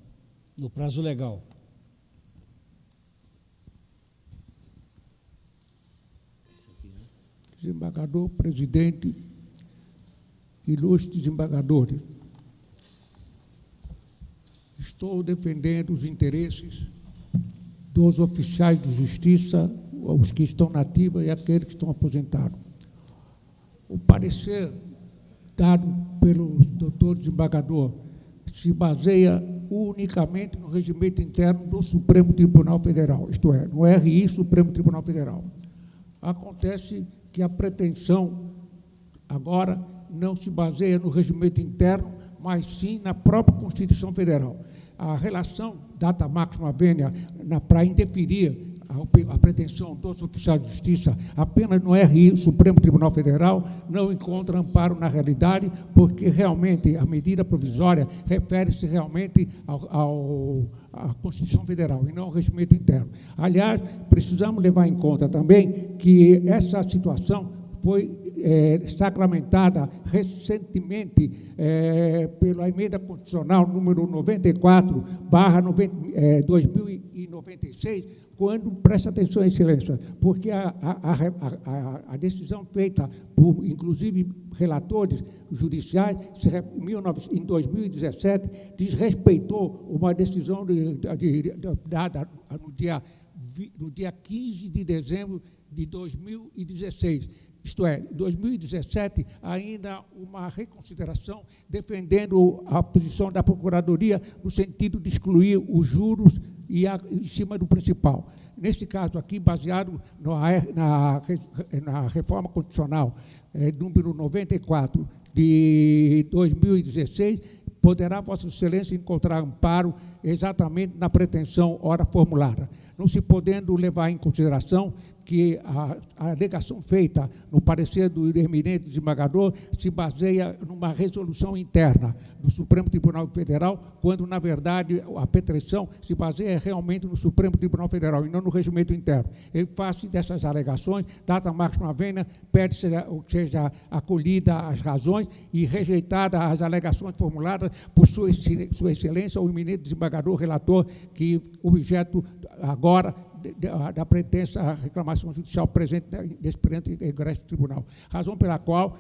no prazo legal. Desembargador, presidente, ilustres desembargadores, estou defendendo os interesses dos oficiais de justiça, os que estão na ativa e aqueles que estão aposentados. O parecer dado pelo doutor desembargador se baseia unicamente no regimento interno do Supremo Tribunal Federal, isto é, no RI Supremo Tribunal Federal. Acontece que a pretensão agora não se baseia no regimento interno, mas sim na própria Constituição Federal. A relação data máxima vênia para indeferir a pretensão dos oficiais de justiça apenas no RI, Supremo Tribunal Federal, não encontra amparo na realidade, porque realmente a medida provisória refere-se realmente à Constituição Federal e não ao regimento interno. Aliás, precisamos levar em conta também que essa situação foi sacramentada recentemente pela emenda constitucional número 94/2096, quando, presta atenção, Excelência, porque a decisão feita por, inclusive, relatores judiciais, em 2017, desrespeitou uma decisão dada no dia 15 de dezembro de 2016. Isto é, em 2017, ainda uma reconsideração defendendo a posição da Procuradoria no sentido de excluir os juros em cima do principal. Neste caso aqui, baseado na reforma constitucional número 94 de 2016, poderá Vossa Excelência encontrar amparo exatamente na pretensão ora formulada, não se podendo levar em consideração que a alegação feita no parecer do eminente desembargador se baseia numa resolução interna do Supremo Tribunal Federal, quando, na verdade, a pretensão se baseia realmente no Supremo Tribunal Federal e não no regimento interno. Em face dessas alegações, data máxima vênia, pede seja acolhida as razões e rejeitada as alegações formuladas por Sua Excelência, o eminente desembargador relator, que objeto agora da pretensa reclamação judicial presente nesse perante egresso tribunal. Razão pela qual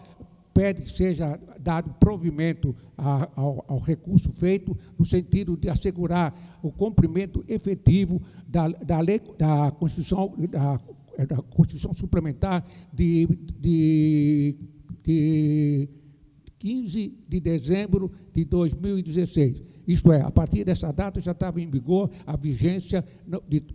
pede que seja dado provimento ao recurso feito, no sentido de assegurar o cumprimento efetivo da lei, da Constituição Suplementar 15 de dezembro de 2016. Isto é, a partir dessa data já estava em vigor a vigência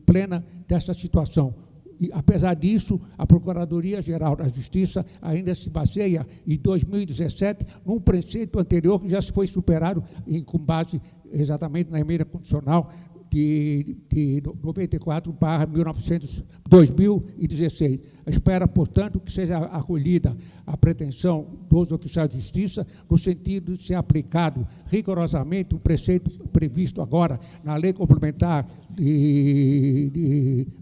plena dessa situação. E, apesar disso, a Procuradoria-Geral da Justiça ainda se baseia em 2017 num preceito anterior que já foi superado com base exatamente na emenda constitucional de 94/2016. Espera, portanto, que seja acolhida a pretensão dos oficiais de justiça no sentido de ser aplicado rigorosamente o preceito previsto agora na Lei Complementar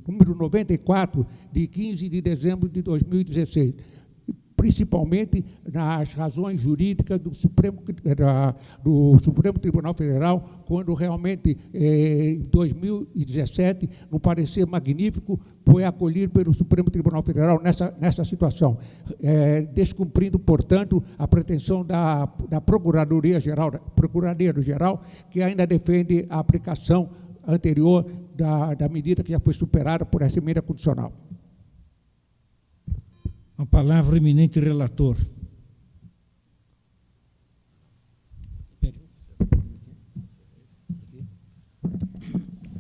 número 94, de 15 de dezembro de 2016, principalmente nas razões jurídicas do Supremo Tribunal Federal, quando realmente, em 2017, no parecer magnífico, foi acolhido pelo Supremo Tribunal Federal nessa situação, descumprindo, portanto, a pretensão da Procuradoria-Geral, que ainda defende a aplicação anterior da medida que já foi superada por essa emenda constitucional. A palavra, o eminente relator.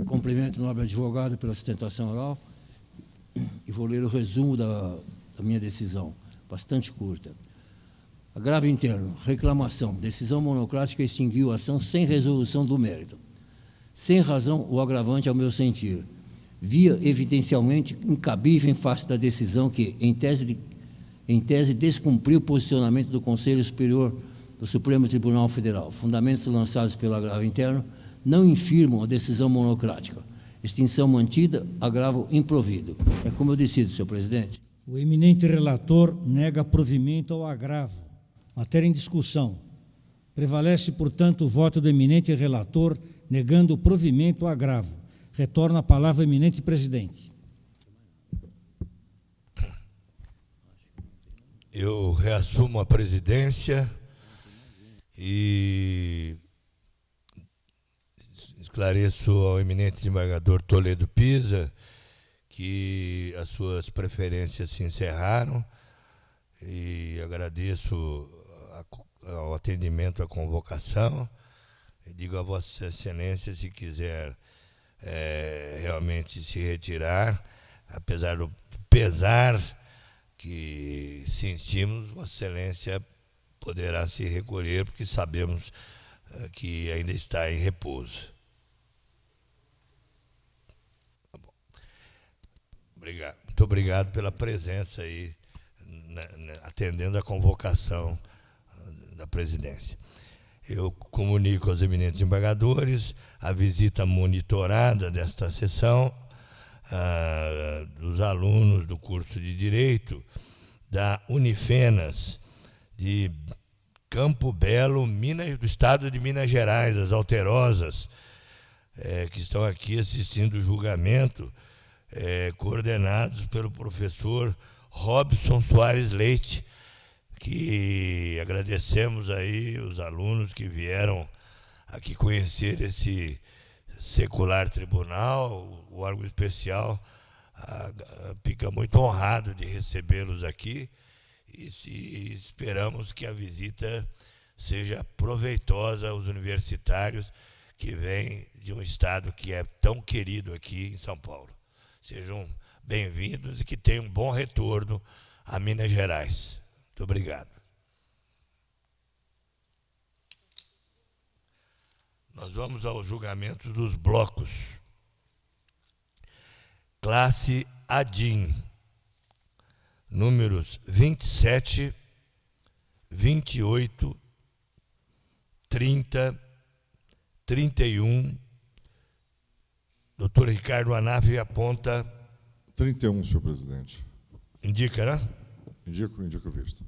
Cumprimento o nobre advogado pela sustentação oral e vou ler o resumo da minha decisão, bastante curta. Agravo interno, reclamação, decisão monocrática extinguiu a ação sem resolução do mérito. Sem razão, o agravante ao meu sentir. Via evidencialmente incabível em face da decisão que, em tese, descumpriu o posicionamento do Conselho Superior do Supremo Tribunal Federal. Fundamentos lançados pelo agravo interno não infirmam a decisão monocrática. Extinção mantida, agravo improvido. É como eu decido, senhor presidente. O eminente relator nega provimento ao agravo. Matéria em discussão. Prevalece, portanto, o voto do eminente relator negando o provimento ao agravo. Retorna a palavra ao eminente presidente. Eu reassumo a presidência e esclareço ao eminente desembargador Toledo Pisa que as suas preferências se encerraram e agradeço ao atendimento à convocação e digo a Vossa Excelência, se quiser realmente se retirar, apesar do pesar que sentimos, Vossa Excelência poderá se recolher, porque sabemos que ainda está em repouso. Tá bom. Obrigado. Muito obrigado pela presença aí, atendendo a convocação da presidência. Eu comunico aos eminentes desembargadores a visita monitorada desta sessão dos alunos do curso de Direito da Unifenas, de Campo Belo, do estado de Minas Gerais, as Alterosas, que estão aqui assistindo o julgamento, coordenados pelo professor Robson Soares Leite, que agradecemos aí os alunos que vieram aqui conhecer esse secular tribunal, o órgão especial fica muito honrado de recebê-los aqui e esperamos que a visita seja proveitosa aos universitários que vêm de um estado que é tão querido aqui em São Paulo. Sejam bem-vindos e que tenham um bom retorno a Minas Gerais. Muito obrigado. Nós vamos ao julgamento dos blocos. Classe ADIM, números 27, 28, 30, 31. Doutor Ricardo Anaf aponta... 31, senhor presidente. Indica, né? Indico o visto.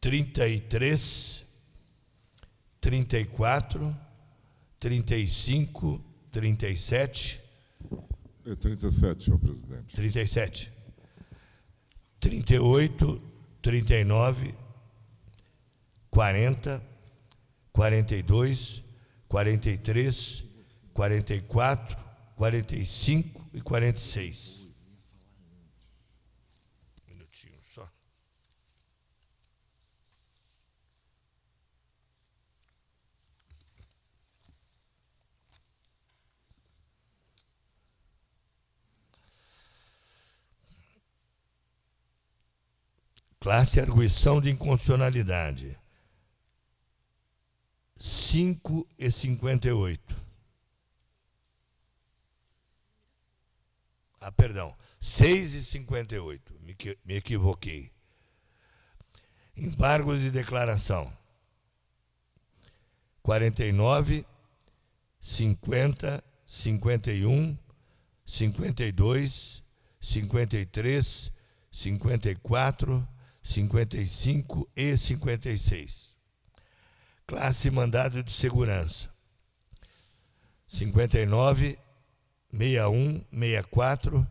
33, 34, 35, 37. 37, senhor presidente. 37. 38, 39, 40, 42, 43, 44, 45 e 46. Um minutinho só. Classe arguição de inconstitucionalidade. 5,58. Perdão, 6,58. Me equivoquei. Embargos de declaração. 49, 50, 51, 52, 53, 54, 55 e 56. Classe mandado de segurança. 59, 61, 64,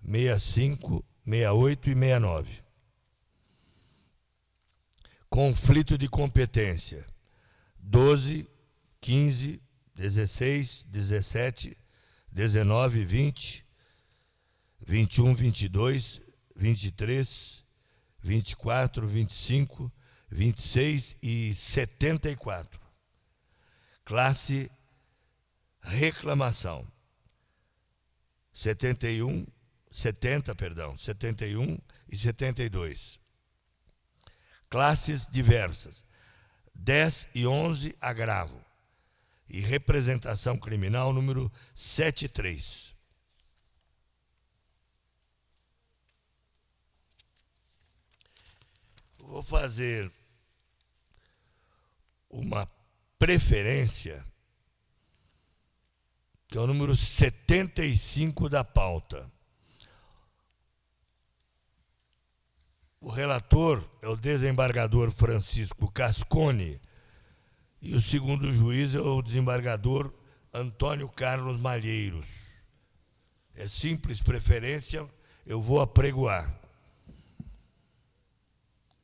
65, 68 e 69. Conflito de competência. 12, 15, 16, 17, 19, 20, 21, 22, 23, 24, 25, 26 e 74. Classe reclamação. 70 e 72. Classes diversas. 10 e 11, agravo. E representação criminal número 73. Vou fazer uma preferência, que é o número 75 da pauta. O relator é o desembargador Francisco Cascone e o segundo juiz é o desembargador Antônio Carlos Malheiros. É simples preferência, eu vou apregoar.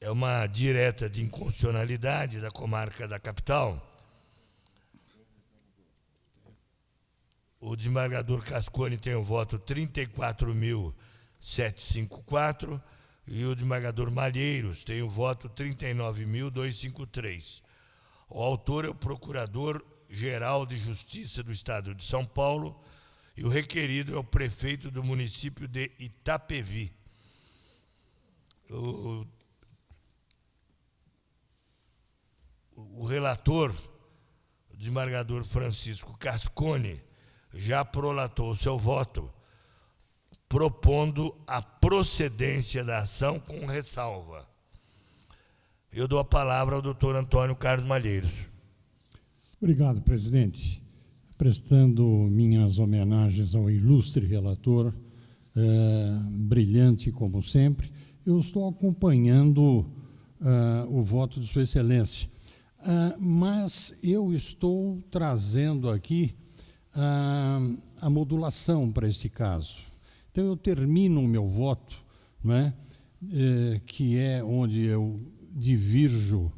É uma direta de inconstitucionalidade da comarca da capital. O desembargador Cascone tem o voto 34.754 e o desembargador Malheiros tem o voto 39.253. O autor é o Procurador-Geral de Justiça do Estado de São Paulo e o requerido é o prefeito do município de Itapevi. O relator, o desembargador Francisco Cascone, já prolatou o seu voto, propondo a procedência da ação com ressalva. Eu dou a palavra ao doutor Antônio Carlos Malheiros. Obrigado, presidente. Prestando minhas homenagens ao ilustre relator, brilhante como sempre, eu estou acompanhando o voto de Sua Excelência. Mas eu estou trazendo aqui a modulação para este caso. Então, eu termino o meu voto, não é? Que é onde eu divirjo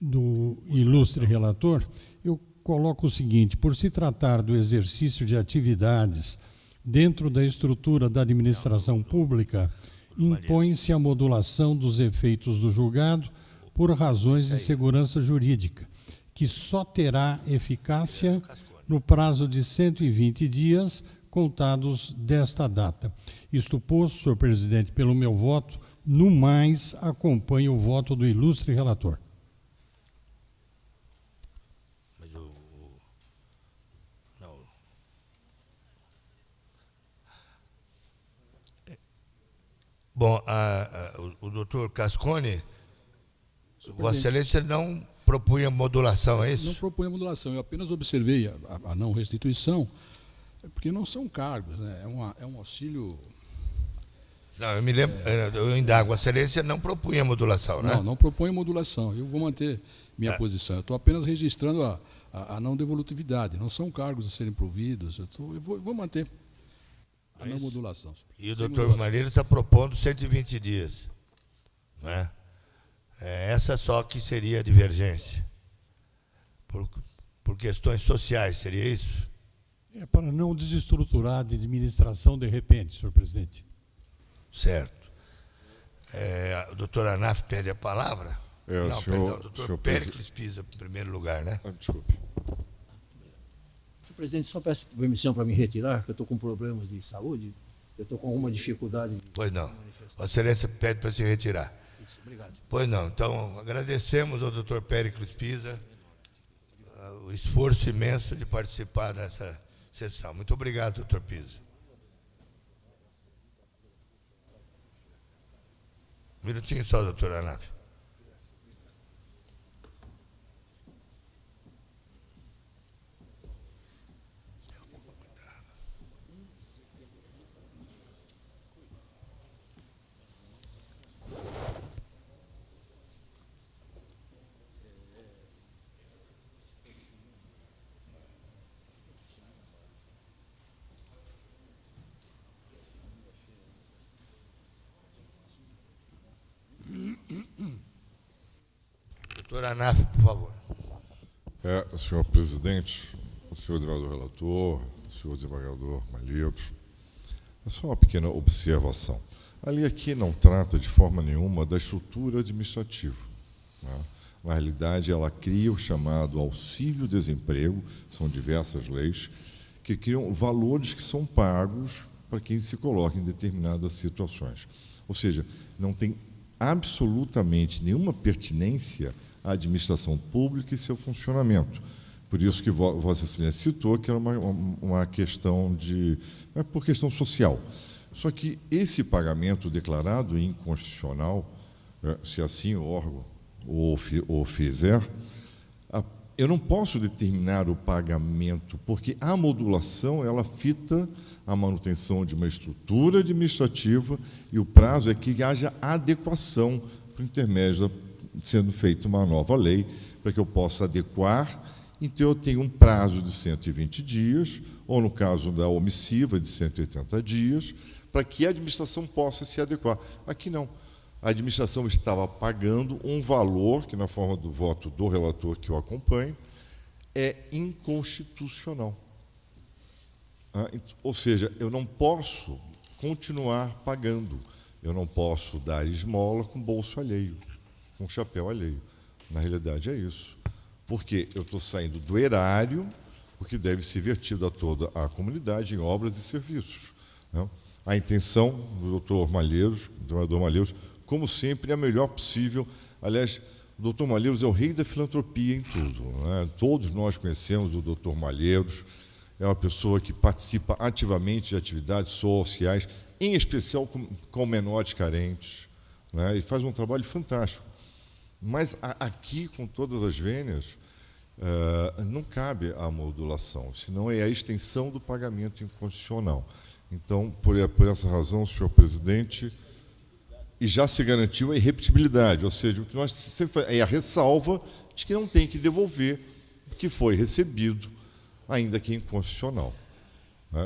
do ilustre relator. Eu coloco o seguinte: por se tratar do exercício de atividades dentro da estrutura da administração pública, impõe-se a modulação dos efeitos do julgado por razões de segurança jurídica, que só terá eficácia no prazo de 120 dias contados desta data. Isto posto, senhor presidente, pelo meu voto, no mais acompanho o voto do ilustre relator. Bom, o doutor Cascone, Vossa Excelência não propunha modulação, é isso? Não propunha modulação, eu apenas observei a não restituição, porque não são cargos, né? É um auxílio... Não, eu me lembro, eu indago, Vossa Excelência não propunha modulação, né? Não propunha modulação, eu vou manter minha posição. Eu estou apenas registrando a não devolutividade, não são cargos a serem providos, eu vou manter a não modulação. E o doutor Malheiros está propondo 120 dias, não é? Essa só que seria a divergência. Por questões sociais, seria isso? É para não desestruturar de administração de repente, senhor presidente. Certo. O doutor Anaf pede a palavra? Não, perdão, o doutor Péricles Pisa, em primeiro lugar, né? Desculpe. Senhor presidente, só peço permissão para me retirar, que eu estou com problemas de saúde. Eu estou com alguma dificuldade. Pois não. Vossa Excelência pede para se retirar. Isso, obrigado. Pois não. Então, agradecemos ao doutor Péricles Pisa o esforço imenso de participar dessa sessão. Muito obrigado, doutor Pisa. Um minutinho só, doutora Anáfia. Doutor Anáfia, por favor. Senhor presidente, o senhor desembargador relator, o senhor desembargador Malheiros, é só uma pequena observação. A lei aqui não trata de forma nenhuma da estrutura administrativa, né? Na realidade, ela cria o chamado auxílio-desemprego, são diversas leis, que criam valores que são pagos para quem se coloca em determinadas situações. Ou seja, não tem absolutamente nenhuma pertinência à administração pública e seu funcionamento. Por isso que Vossa Excelência citou que era uma questão de... por questão social. Só que esse pagamento declarado inconstitucional, se assim o órgão o fizer, eu não posso determinar o pagamento, porque a modulação ela fita a manutenção de uma estrutura administrativa e o prazo é que haja adequação por intermédio sendo feita uma nova lei para que eu possa adequar. Então, eu tenho um prazo de 120 dias, ou no caso da omissiva, de 180 dias, para que a administração possa se adequar. Aqui não. A administração estava pagando um valor que, na forma do voto do relator que eu acompanho, é inconstitucional. Ou seja, eu não posso continuar pagando, eu não posso dar esmola com bolso alheio, com chapéu alheio. Na realidade, é isso. Porque eu estou saindo do erário, o que deve ser vertido a toda a comunidade em obras e serviços. A intenção do doutor Malheiros, como sempre, é a melhor possível. Aliás, o doutor Malheiros é o rei da filantropia em tudo. Todos nós conhecemos o doutor Malheiros, é uma pessoa que participa ativamente de atividades sociais, em especial com menores carentes, e faz um trabalho fantástico. Mas aqui, com todas as vênias, não cabe a modulação, senão é a extensão do pagamento inconstitucional. Então, por essa razão, senhor presidente, e já se garantiu a irrepetibilidade, ou seja, o que nós sempre é a ressalva de que não tem que devolver o que foi recebido, ainda que inconstitucional.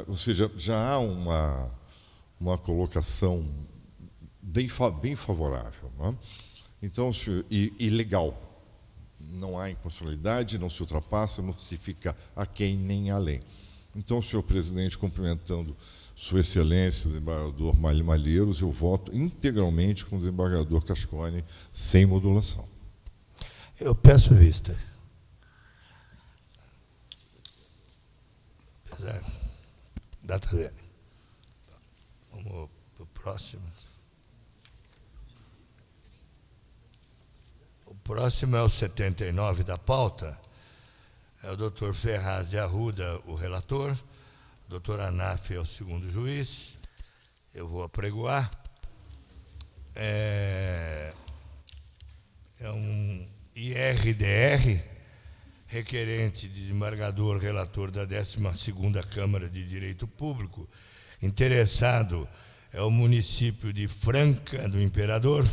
Ou seja, já há uma colocação bem favorável. Então, e legal. Não há inconstitucionalidade, não se ultrapassa, não se fica aquém nem além. Então, senhor presidente, cumprimentando Sua Excelência, o desembargador Malheiros, eu voto integralmente com o desembargador Cascone, sem modulação. Eu peço vista. Data velha. Vamos para o próximo. O próximo é o 79 da pauta. É o doutor Ferraz de Arruda, o relator. O doutor Anáfia é o segundo juiz. Eu vou apregoar. É um IRDR, requerente de desembargador relator da 12ª Câmara de Direito Público. Interessado é o município de Franca do Imperador.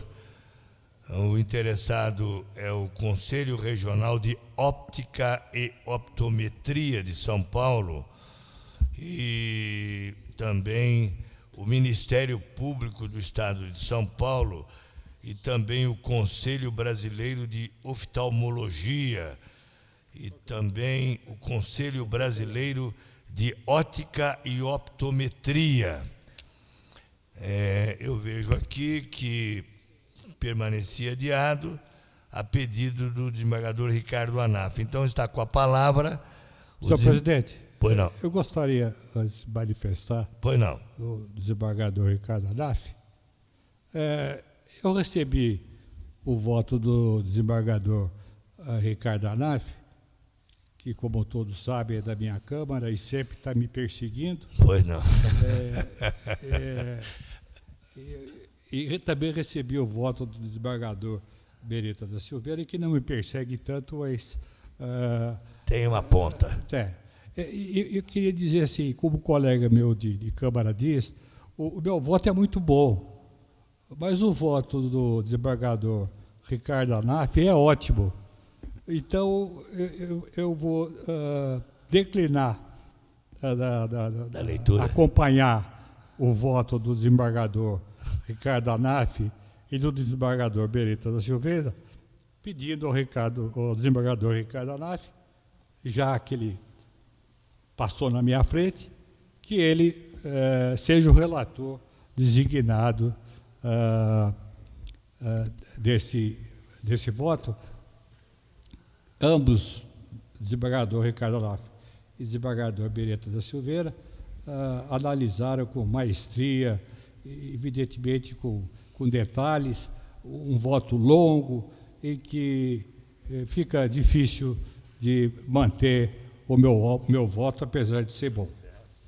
O interessado é o Conselho Regional de Óptica e Optometria de São Paulo e também o Ministério Público do Estado de São Paulo e também o Conselho Brasileiro de Oftalmologia e também o Conselho Brasileiro de Ótica e Optometria. Eu vejo aqui que permanecia adiado a pedido do desembargador Ricardo Anáfia. Então, está com a palavra... Senhor presidente, Pois não. Eu gostaria, antes de manifestar, pois não, o desembargador Ricardo Anaf. Eu recebi o voto do desembargador Ricardo Anaf, que, como todos sabem, é da minha Câmara e sempre está me perseguindo. Pois não. E também recebi o voto do desembargador Beretta da Silveira, que não me persegue tanto, mas... tem uma ponta. Eu queria dizer assim, como colega meu de Câmara diz, o meu voto é muito bom, mas o voto do desembargador Ricardo Anaf é ótimo. Então, eu vou declinar da leitura, acompanhar o voto do desembargador Ricardo Anaf e do desembargador Beretta da Silveira, pedindo ao desembargador Ricardo Anaf, já que ele passou na minha frente, que ele seja o relator designado desse voto. Ambos, desembargador Ricardo Anaf e desembargador Beretta da Silveira, analisaram com maestria, evidentemente com detalhes, um voto longo, em que fica difícil de manter o meu voto, apesar de ser bom.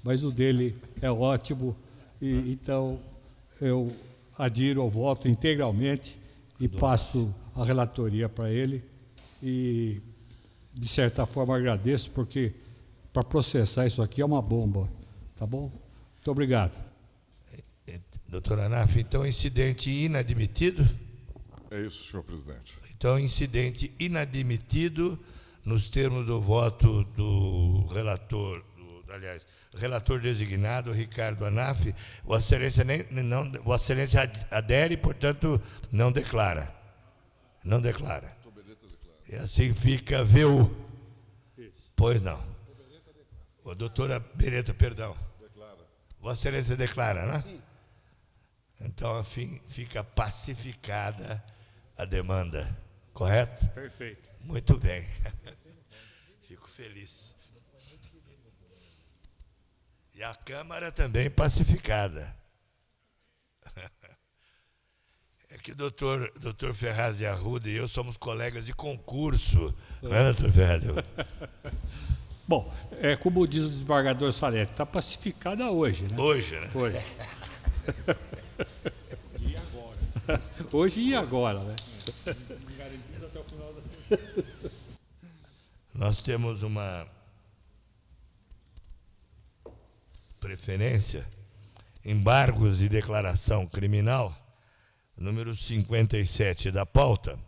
Mas o dele é ótimo, e então eu adiro ao voto integralmente e passo a relatoria para ele. E, de certa forma, agradeço, porque para processar isso aqui é uma bomba. Tá bom? Muito obrigado. Doutor Anaf, então, incidente inadmitido? É isso, senhor presidente. Então, incidente inadmitido, nos termos do voto do relator, relator designado, Ricardo Anaf, Vossa Excelência adere, portanto, não declara. Não declara. E assim fica VU. Pois não. O doutora Beretta, perdão. Declara. Vossa Excelência declara, né? Sim. Então, assim, fica pacificada a demanda. Correto? Perfeito. Muito bem. Fico feliz. E a Câmara também pacificada. É que o doutor Ferraz de Arruda e eu somos colegas de concurso, não é, doutor Ferraz de Arruda? Bom, como diz o desembargador Salete, está pacificada hoje, né? Hoje, né? Hoje. E agora? Hoje e agora, né? Garantido até o final da sessão. Nós temos uma preferência, embargos de declaração criminal, número 57 da pauta.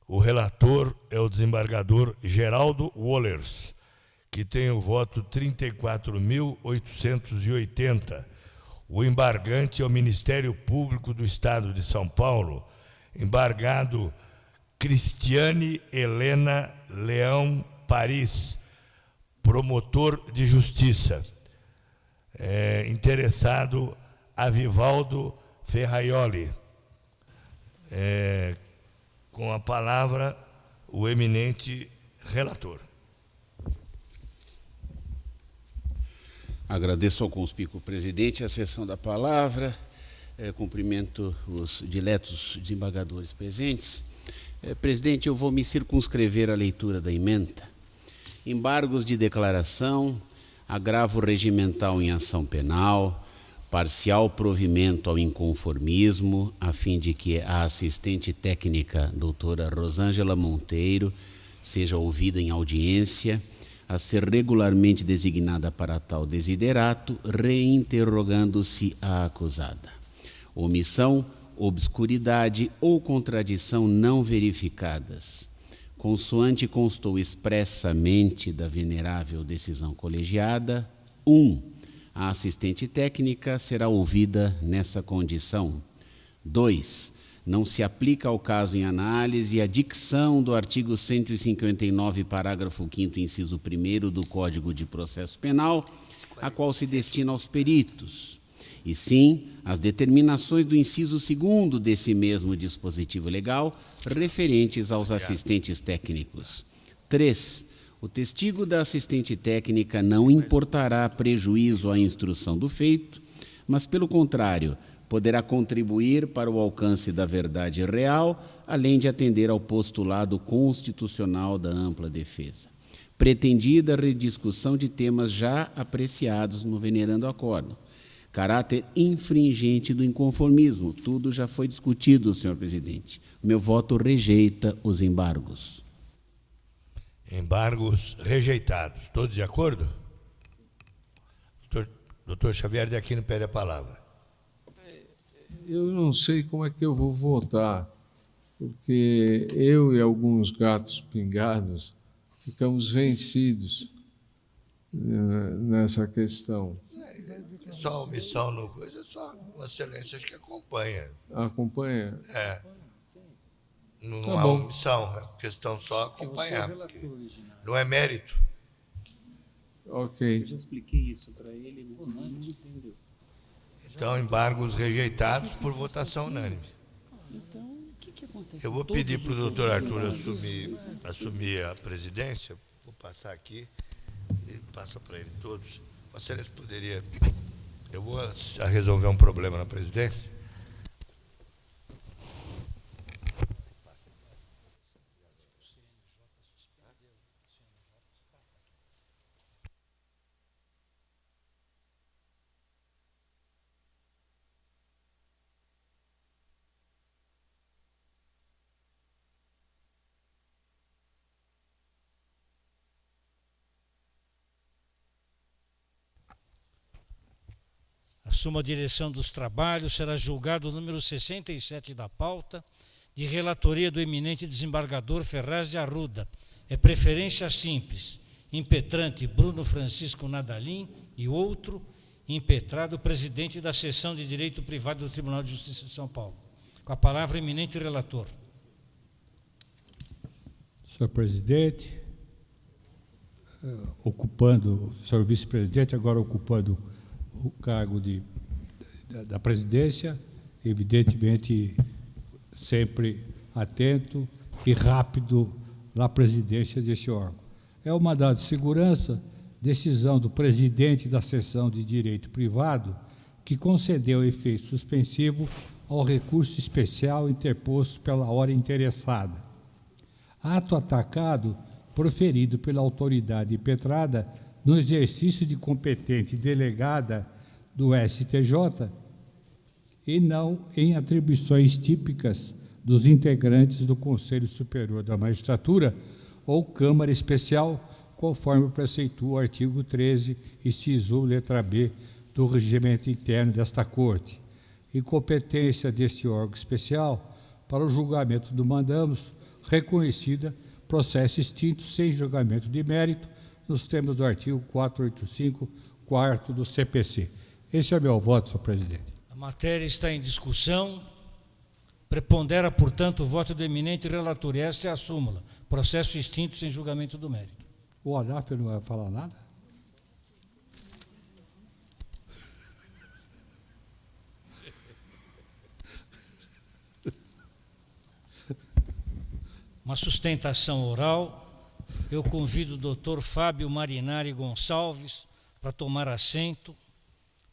O relator é o desembargador Geraldo Wohlers, que tem o voto 34.880. O embargante é o Ministério Público do Estado de São Paulo, embargado Cristiane Helena Leão Paris, promotor de justiça. Interessado Avivaldo Ferraioli. Com a palavra, o eminente relator. Agradeço ao conspícuo presidente a cessão da palavra, cumprimento os diletos desembargadores presentes. Presidente, eu vou me circunscrever à leitura da ementa. Embargos de declaração, agravo regimental em ação penal, parcial provimento ao inconformismo, a fim de que a assistente técnica doutora Rosângela Monteiro seja ouvida em audiência, a ser regularmente designada para tal desiderato, reinterrogando-se a acusada. Omissão, obscuridade ou contradição não verificadas, consoante constou expressamente da venerável decisão colegiada. 1. A assistente técnica será ouvida nessa condição. 2. Não se aplica ao caso em análise a dicção do artigo 159, parágrafo 5º, inciso 1º do Código de Processo Penal, a qual se destina aos peritos, e sim as determinações do inciso 2º desse mesmo dispositivo legal, referentes aos assistentes técnicos. 3. O testigo da assistente técnica não importará prejuízo à instrução do feito, mas, pelo contrário, poderá contribuir para o alcance da verdade real, além de atender ao postulado constitucional da ampla defesa. Pretendida rediscussão de temas já apreciados no venerando acórdão. Caráter infringente do inconformismo. Tudo já foi discutido, senhor presidente. Meu voto rejeita os embargos. Embargos rejeitados. Todos de acordo? Doutor Xavier de Aquino pede a palavra. Eu não sei como é que eu vou votar, porque eu e alguns gatos pingados ficamos vencidos nessa questão. Só omissão no coisa, só Vossa Excelência acho que acompanha. Acompanha? É. Não Tá há bom. omissão, é questão só acompanhar. Não é mérito. Ok. Eu já expliquei isso para ele, ele não entendeu. Então, embargos rejeitados por votação unânime. Então, o que acontece? Eu vou pedir para o doutor Arthur assumir a presidência. Vou passar aqui e passa para ele todos. Vossa Excelência poderia... Eu vou resolver um problema na presidência. Assuma a direção dos trabalhos, será julgado o número 67 da pauta, de relatoria do eminente desembargador Ferraz de Arruda. É preferência simples, impetrante Bruno Francisco Nadalim e outro, impetrado presidente da seção de Direito Privado do Tribunal de Justiça de São Paulo. Com a palavra, eminente relator. Senhor presidente, ocupando, senhor vice-presidente, agora ocupando o cargo da presidência, evidentemente sempre atento e rápido na presidência deste órgão. É o mandado de segurança, decisão do presidente da seção de direito privado, que concedeu efeito suspensivo ao recurso especial interposto pela hora interessada. Ato atacado proferido pela autoridade impetrada no exercício de competente delegada do STJ e não em atribuições típicas dos integrantes do Conselho Superior da Magistratura ou Câmara Especial, conforme preceitua o artigo 13, inciso letra B, do regimento interno desta Corte. Incompetência deste órgão especial para o julgamento do mandamos, reconhecida, processo extinto sem julgamento de mérito, nos termos do artigo 485, 4º do CPC. Esse é meu voto, senhor presidente. A matéria está em discussão. Prepondera, portanto, o voto do eminente relator. Esta é a súmula. Processo extinto sem julgamento do mérito. O Olaf não vai falar nada? Uma sustentação oral. Eu convido o doutor Fábio Marinari Gonçalves para tomar assento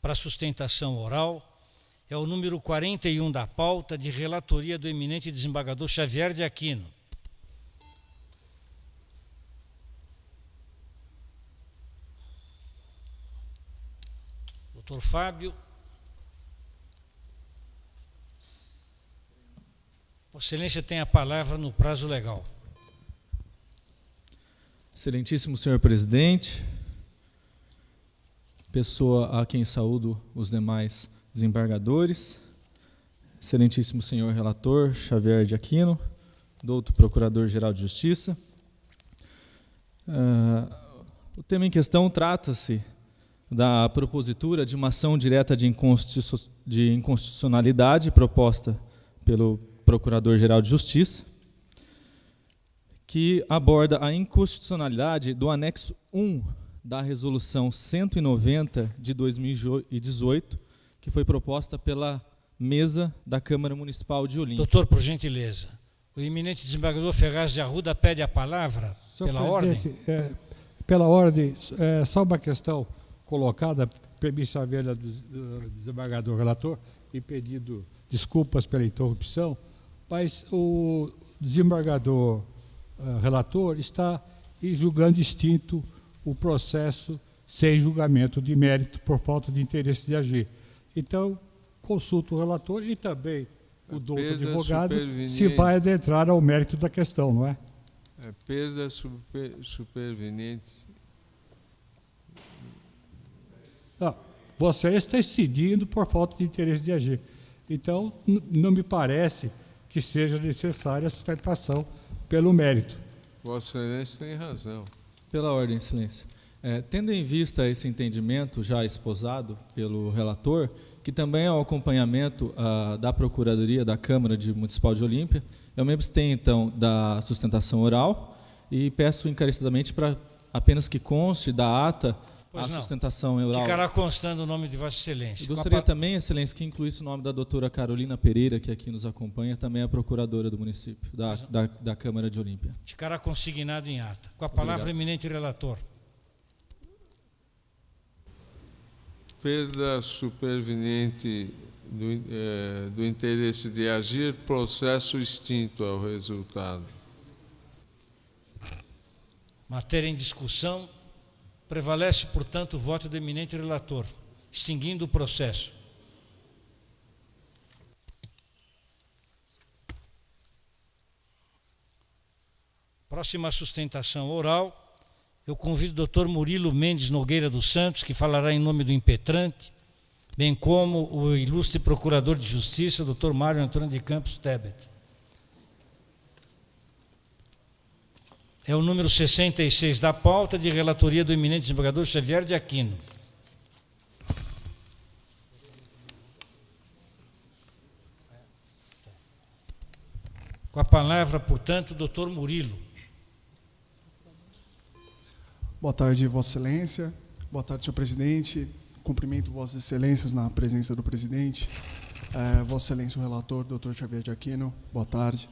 para a sustentação oral. É o número 41 da pauta, de relatoria do eminente desembargador Xavier de Aquino. Doutor Fábio. Vossa Excelência tem a palavra no prazo legal. Excelentíssimo senhor presidente, pessoa a quem saúdo os demais desembargadores, excelentíssimo senhor relator Xavier de Aquino, doutor procurador-geral de Justiça. O tema em questão trata-se da propositura de uma ação direta de inconstitucionalidade proposta pelo Procurador-Geral de Justiça, que aborda a inconstitucionalidade do anexo 1 da Resolução 190 de 2018, que foi proposta pela mesa da Câmara Municipal de Olinda. Doutor, por gentileza, O eminente desembargador Ferraz de Arruda pede a palavra pela ordem. Pela ordem, só uma questão colocada, premissa velha do desembargador relator, e pedido desculpas pela interrupção, mas o desembargador relator está julgando extinto o processo sem julgamento de mérito por falta de interesse de agir. Então, consulto o relator e também o doutor advogado se vai adentrar ao mérito da questão, não é? É perda superveniente. Não, você está decidindo por falta de interesse de agir. Então, não me parece que seja necessária a sustentação pelo mérito. Vossa Excelência tem razão. Pela ordem, Excelência. Tendo em vista esse entendimento já esposado pelo relator, que também é o acompanhamento da Procuradoria da Câmara Municipal de Olímpia, eu me abstenho, então, da sustentação oral e peço encarecidamente para apenas que conste da ata a sustentação oral. Ficará constando o nome de Vossa Excelência. Eu gostaria também, Excelência, que incluísse o nome da doutora Carolina Pereira, que aqui nos acompanha, também é procuradora do município, da Câmara de Olímpia. Ficará consignado em ata. Com a palavra, obrigado. Eminente relator. Perda superveniente do interesse de agir, processo extinto ao resultado. Matéria em discussão. Prevalece, portanto, o voto do eminente relator, extinguindo o processo. Próxima sustentação oral. Eu convido o doutor Murilo Mendes Nogueira dos Santos, que falará em nome do impetrante, bem como o ilustre procurador de justiça, doutor Mário Antônio de Campos Tebet. É o número 66 da pauta, de relatoria do eminente desembargador Xavier de Aquino. Com a palavra, portanto, o doutor Murilo. Boa tarde, Vossa Excelência. Boa tarde, senhor presidente. Cumprimento Vossas Excelências na presença do presidente. Vossa Excelência, o relator, doutor Xavier de Aquino. Boa tarde.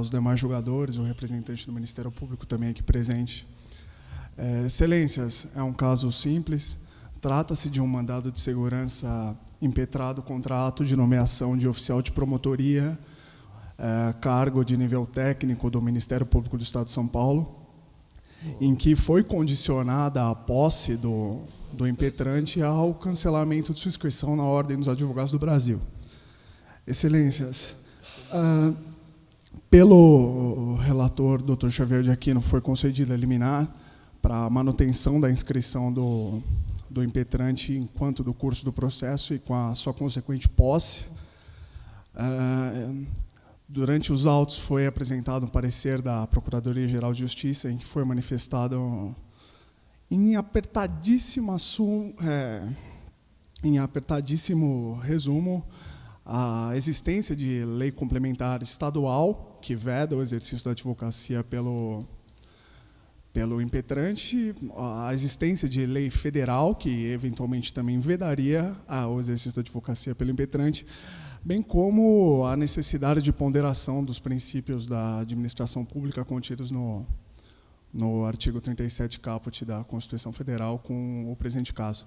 Os demais julgadores, o representante do Ministério Público também aqui presente. Excelências, é um caso simples. Trata-se de um mandado de segurança impetrado contra ato de nomeação de oficial de promotoria, cargo de nível técnico do Ministério Público do Estado de São Paulo, em que foi condicionada a posse do impetrante ao cancelamento de sua inscrição na Ordem dos Advogados do Brasil. Excelências, pelo relator, Dr. Xavier de Aquino, foi concedida liminar para a manutenção da inscrição do impetrante enquanto do curso do processo e com a sua consequente posse. Durante os autos foi apresentado um parecer da Procuradoria-Geral de Justiça em que foi manifestado em apertadíssimo resumo a existência de lei complementar estadual que veda o exercício da advocacia pelo impetrante, a existência de lei federal que eventualmente também vedaria o exercício da advocacia pelo impetrante, bem como a necessidade de ponderação dos princípios da administração pública contidos no artigo 37 caput da Constituição Federal com o presente caso.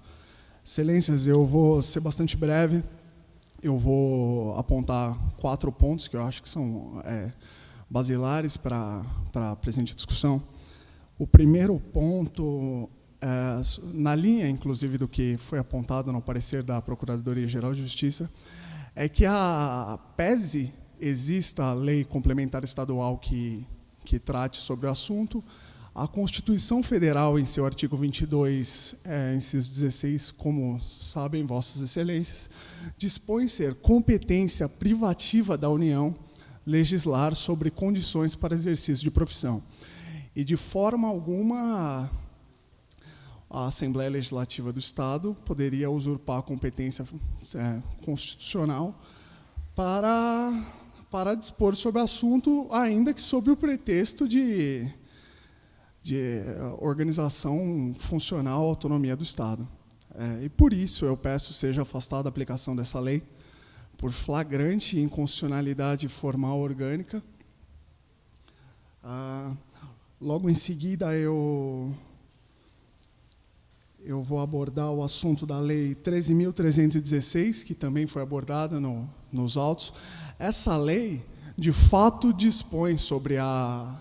Excelências, eu vou ser bastante breve, eu vou apontar 4 pontos que eu acho que são basilares para a presente discussão. O primeiro ponto, na linha, inclusive, do que foi apontado no parecer da Procuradoria-Geral de Justiça, é que pese exista a lei complementar estadual que trate sobre o assunto, a Constituição Federal, em seu artigo 22, inciso 16, como sabem Vossas Excelências, dispõe ser competência privativa da União legislar sobre condições para exercício de profissão. E, de forma alguma, a Assembleia Legislativa do Estado poderia usurpar a competência constitucional para dispor sobre o assunto, ainda que sob o pretexto de organização funcional, autonomia do Estado. E por isso eu peço seja afastada a aplicação dessa lei, por flagrante inconstitucionalidade formal orgânica, Logo em seguida, eu vou abordar o assunto da Lei 13.316, que também foi abordada nos autos. Essa lei, de fato, dispõe sobre a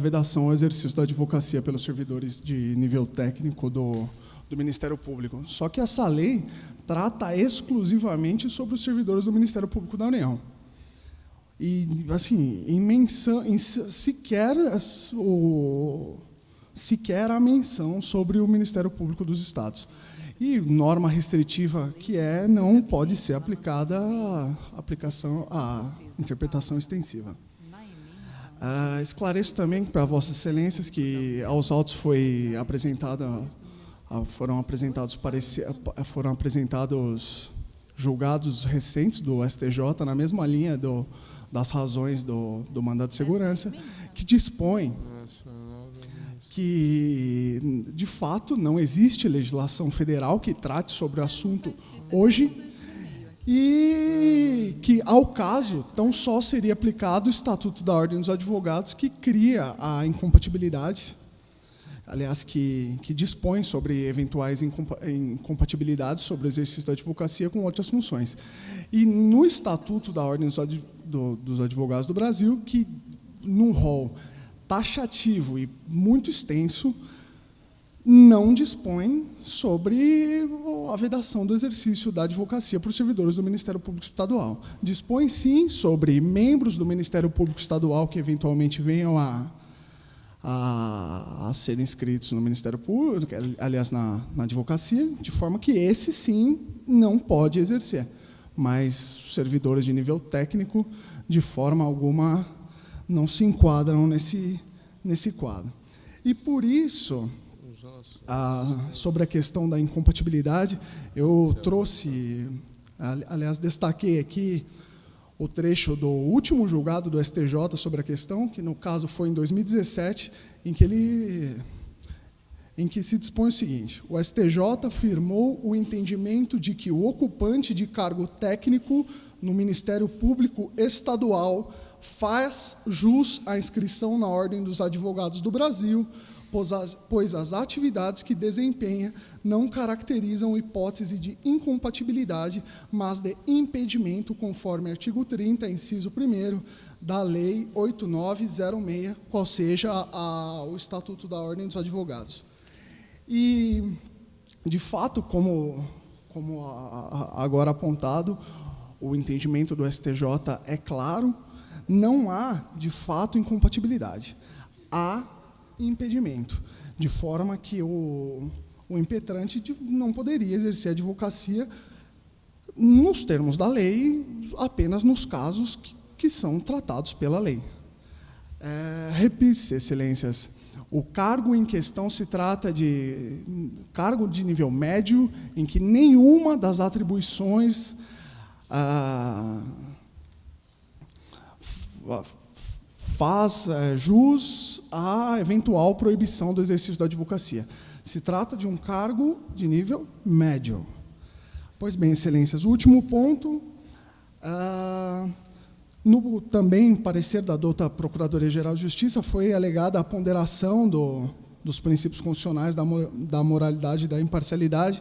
vedação ao exercício da advocacia pelos servidores de nível técnico do Ministério Público. Só que essa lei trata exclusivamente sobre os servidores do Ministério Público da União. E, assim, sequer a menção sobre o Ministério Público dos Estados. E norma restritiva que não pode ser aplicada à interpretação extensiva. Esclareço também para Vossas Excelências que aos autos foram apresentados julgados recentes do STJ na mesma linha das razões do mandato de segurança, que dispõe que, de fato, não existe legislação federal que trate sobre o assunto hoje e que, ao caso, tão só seria aplicado o Estatuto da Ordem dos Advogados, que cria a incompatibilidade, aliás, que dispõe sobre eventuais incompatibilidades sobre o exercício da advocacia com outras funções. E no Estatuto da Ordem dos Advogados do Brasil, que, num rol taxativo e muito extenso, não dispõe sobre a vedação do exercício da advocacia para os servidores do Ministério Público Estadual. Dispõe, sim, sobre membros do Ministério Público Estadual que eventualmente venham a serem inscritos no Ministério Público, aliás, na advocacia, de forma que esse, sim, não pode exercer. Mas servidores de nível técnico, de forma alguma, não se enquadram nesse quadro. E, por isso, sobre a questão da incompatibilidade, eu trouxe, aliás, destaquei aqui o trecho do último julgado do STJ sobre a questão, que, no caso, foi em 2017, em que se dispõe o seguinte: o STJ afirmou o entendimento de que o ocupante de cargo técnico no Ministério Público Estadual faz jus à inscrição na Ordem dos Advogados do Brasil, pois as atividades que desempenha não caracterizam hipótese de incompatibilidade, mas de impedimento, conforme artigo 30, inciso 1º, da Lei 8906, qual seja o Estatuto da Ordem dos Advogados. E, de fato, como agora apontado, o entendimento do STJ é claro, não há, de fato, incompatibilidade. Há impedimento, de forma que o impetrante não poderia exercer a advocacia nos termos da lei, apenas nos casos que são tratados pela lei. Repito, Excelências, o cargo em questão se trata de cargo de nível médio, em que nenhuma das atribuições faz jus à eventual proibição do exercício da advocacia. Se trata de um cargo de nível médio. Pois bem, Excelências, o último ponto, no também parecer da douta Procuradoria-Geral de Justiça, foi alegada a ponderação dos princípios constitucionais da moralidade e da imparcialidade,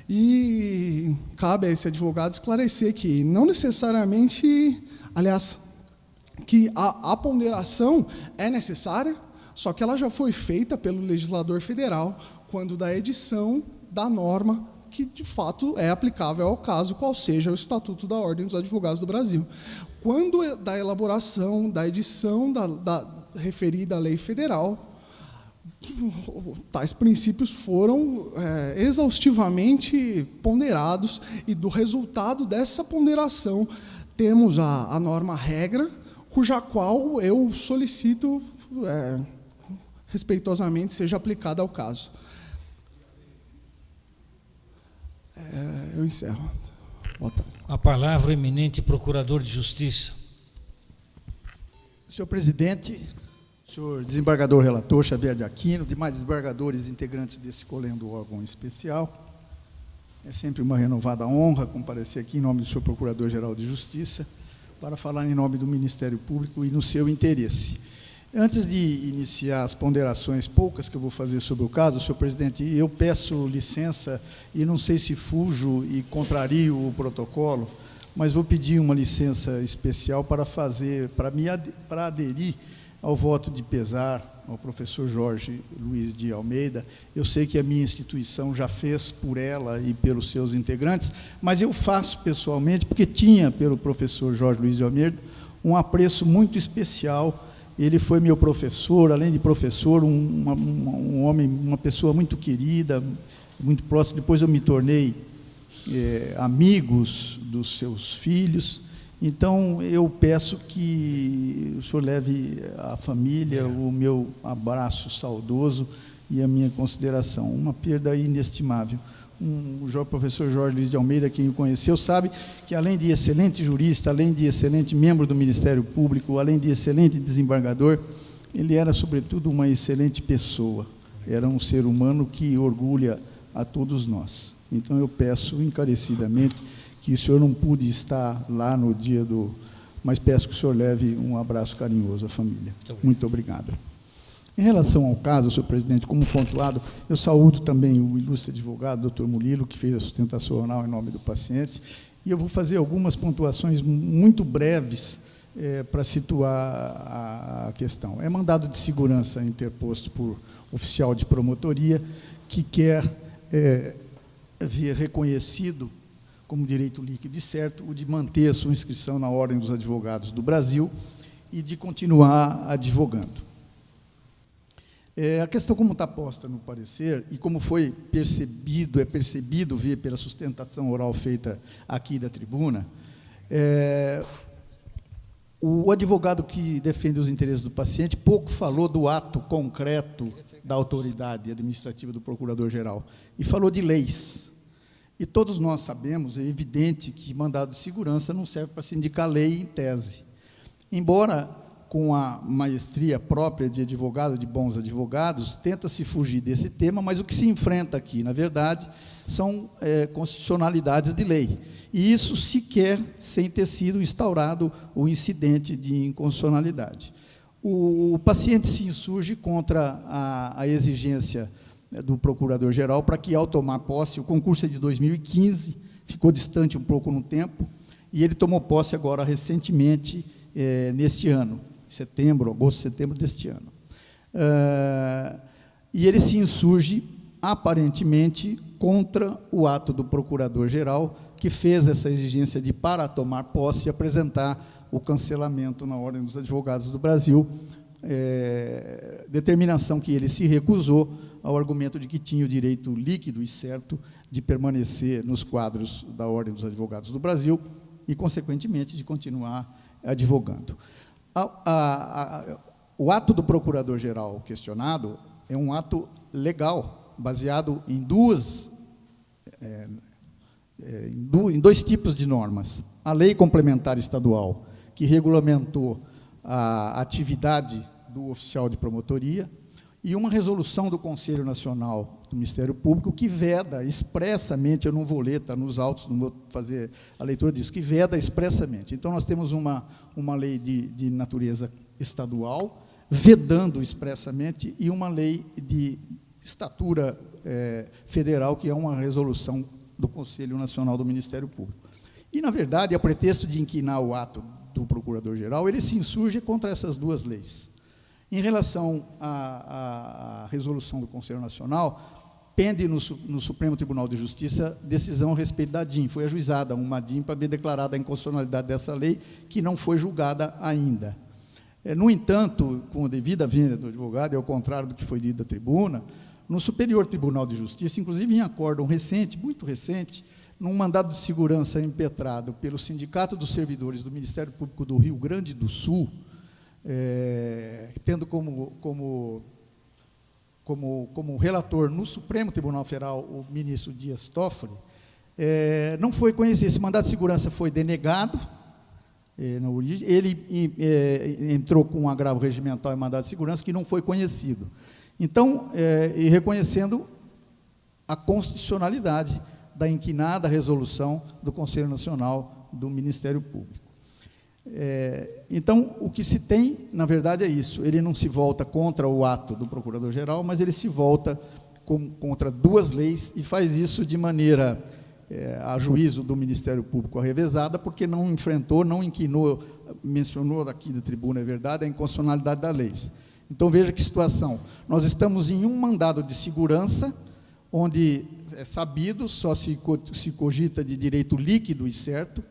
e cabe a esse advogado esclarecer que não necessariamente, aliás, que a ponderação é necessária, só que ela já foi feita pelo legislador federal quando da edição da norma que, de fato, é aplicável ao caso, qual seja o Estatuto da Ordem dos Advogados do Brasil. Quando da elaboração, da edição da referida lei federal, tais princípios foram exaustivamente ponderados, e do resultado dessa ponderação temos a norma regra, cuja qual eu solicito respeitosamente seja aplicada ao caso. Eu encerro. Boa tarde. A palavra, eminente Procurador de Justiça. Senhor presidente, senhor desembargador relator Xavier de Aquino, demais desembargadores integrantes desse colendo órgão especial, é sempre uma renovada honra comparecer aqui em nome do senhor Procurador-Geral de Justiça para falar em nome do Ministério Público e no seu interesse. Antes de iniciar as ponderações poucas que eu vou fazer sobre o caso, senhor presidente, eu peço licença, e não sei se fujo e contrario o protocolo, mas vou pedir uma licença especial para aderir ao voto de pesar ao professor Jorge Luiz de Almeida. Eu sei que a minha instituição já fez por ela e pelos seus integrantes, mas eu faço pessoalmente, porque tinha pelo professor Jorge Luiz de Almeida um apreço muito especial. Ele foi meu professor, além de professor, um homem, uma pessoa muito querida, muito próxima. Depois eu me tornei amigos dos seus filhos. Então, eu peço que o senhor leve à família o meu abraço saudoso e a minha consideração. Uma perda inestimável. O professor Jorge Luiz de Almeida, quem o conheceu, sabe que, além de excelente jurista, além de excelente membro do Ministério Público, além de excelente desembargador, ele era, sobretudo, uma excelente pessoa. Era um ser humano que orgulha a todos nós. Então, eu peço encarecidamente que o senhor não pude estar lá no dia do... Mas peço que o senhor leve um abraço carinhoso à família. Muito obrigado. Em relação ao caso, senhor presidente, como pontuado, eu saúdo também o ilustre advogado, doutor Murilo, que fez a sustentação oral em nome do paciente, e eu vou fazer algumas pontuações muito breves para situar a questão. É mandado de segurança interposto por oficial de promotoria que quer ver reconhecido como direito líquido e certo o de manter a sua inscrição na Ordem dos Advogados do Brasil e de continuar advogando. A questão, como está posta no parecer, e como foi percebido ver pela sustentação oral feita aqui da tribuna, o advogado que defende os interesses do paciente pouco falou do ato concreto da autoridade administrativa do Procurador-Geral, e falou de leis. E todos nós sabemos, é evidente, que mandado de segurança não serve para se indicar lei em tese. Embora, com a maestria própria de advogado, de bons advogados, tenta-se fugir desse tema, mas o que se enfrenta aqui, na verdade, são constitucionalidades de lei. E isso sequer sem ter sido instaurado o incidente de inconstitucionalidade. O paciente se insurge contra a exigência do Procurador-Geral para que, ao tomar posse, o concurso é de 2015, ficou distante um pouco no tempo, e ele tomou posse agora recentemente, neste ano, agosto, setembro deste ano. E ele se insurge, aparentemente, contra o ato do Procurador-Geral, que fez essa exigência de, para tomar posse, apresentar o cancelamento na Ordem dos Advogados do Brasil, determinação que ele se recusou ao argumento de que tinha o direito líquido e certo de permanecer nos quadros da Ordem dos Advogados do Brasil e, consequentemente, de continuar advogando. O ato do Procurador-Geral questionado é um ato legal, baseado em dois tipos de normas. A Lei Complementar Estadual, que regulamentou a atividade do oficial de promotoria, e uma resolução do Conselho Nacional do Ministério Público que veda expressamente, eu não vou ler, está nos autos, não vou fazer a leitura disso, que veda expressamente. Então, nós temos uma lei de natureza estadual, vedando expressamente, e uma lei de estatura federal, que é uma resolução do Conselho Nacional do Ministério Público. E, na verdade, a pretexto de inquinar o ato do Procurador-Geral, ele se insurge contra essas duas leis. Em relação à resolução do Conselho Nacional, pende no Supremo Tribunal de Justiça decisão a respeito da DIN. Foi ajuizada uma DIN para ver declarada a inconstitucionalidade dessa lei, que não foi julgada ainda. No entanto, com a devida vênia do advogado, e ao contrário do que foi dito da tribuna, no Superior Tribunal de Justiça, inclusive em acórdão recente, muito recente, num mandado de segurança impetrado pelo Sindicato dos Servidores do Ministério Público do Rio Grande do Sul, tendo como relator no Supremo Tribunal Federal o ministro Dias Toffoli, não foi conhecido. Esse mandado de segurança foi denegado na origem. Ele entrou com um agravo regimental e mandado de segurança que não foi conhecido. Então, e reconhecendo a constitucionalidade da inquinada resolução do Conselho Nacional do Ministério Público. Então, o que se tem, na verdade, é isso. Ele não se volta contra o ato do Procurador-Geral, mas ele se volta contra duas leis e faz isso de maneira, a juízo do Ministério Público, revezada, porque não enfrentou, não inquinou, mencionou aqui da tribuna, é verdade, a inconstitucionalidade das leis. Então, veja que situação. Nós estamos em um mandado de segurança, onde é sabido, só se cogita de direito líquido e certo,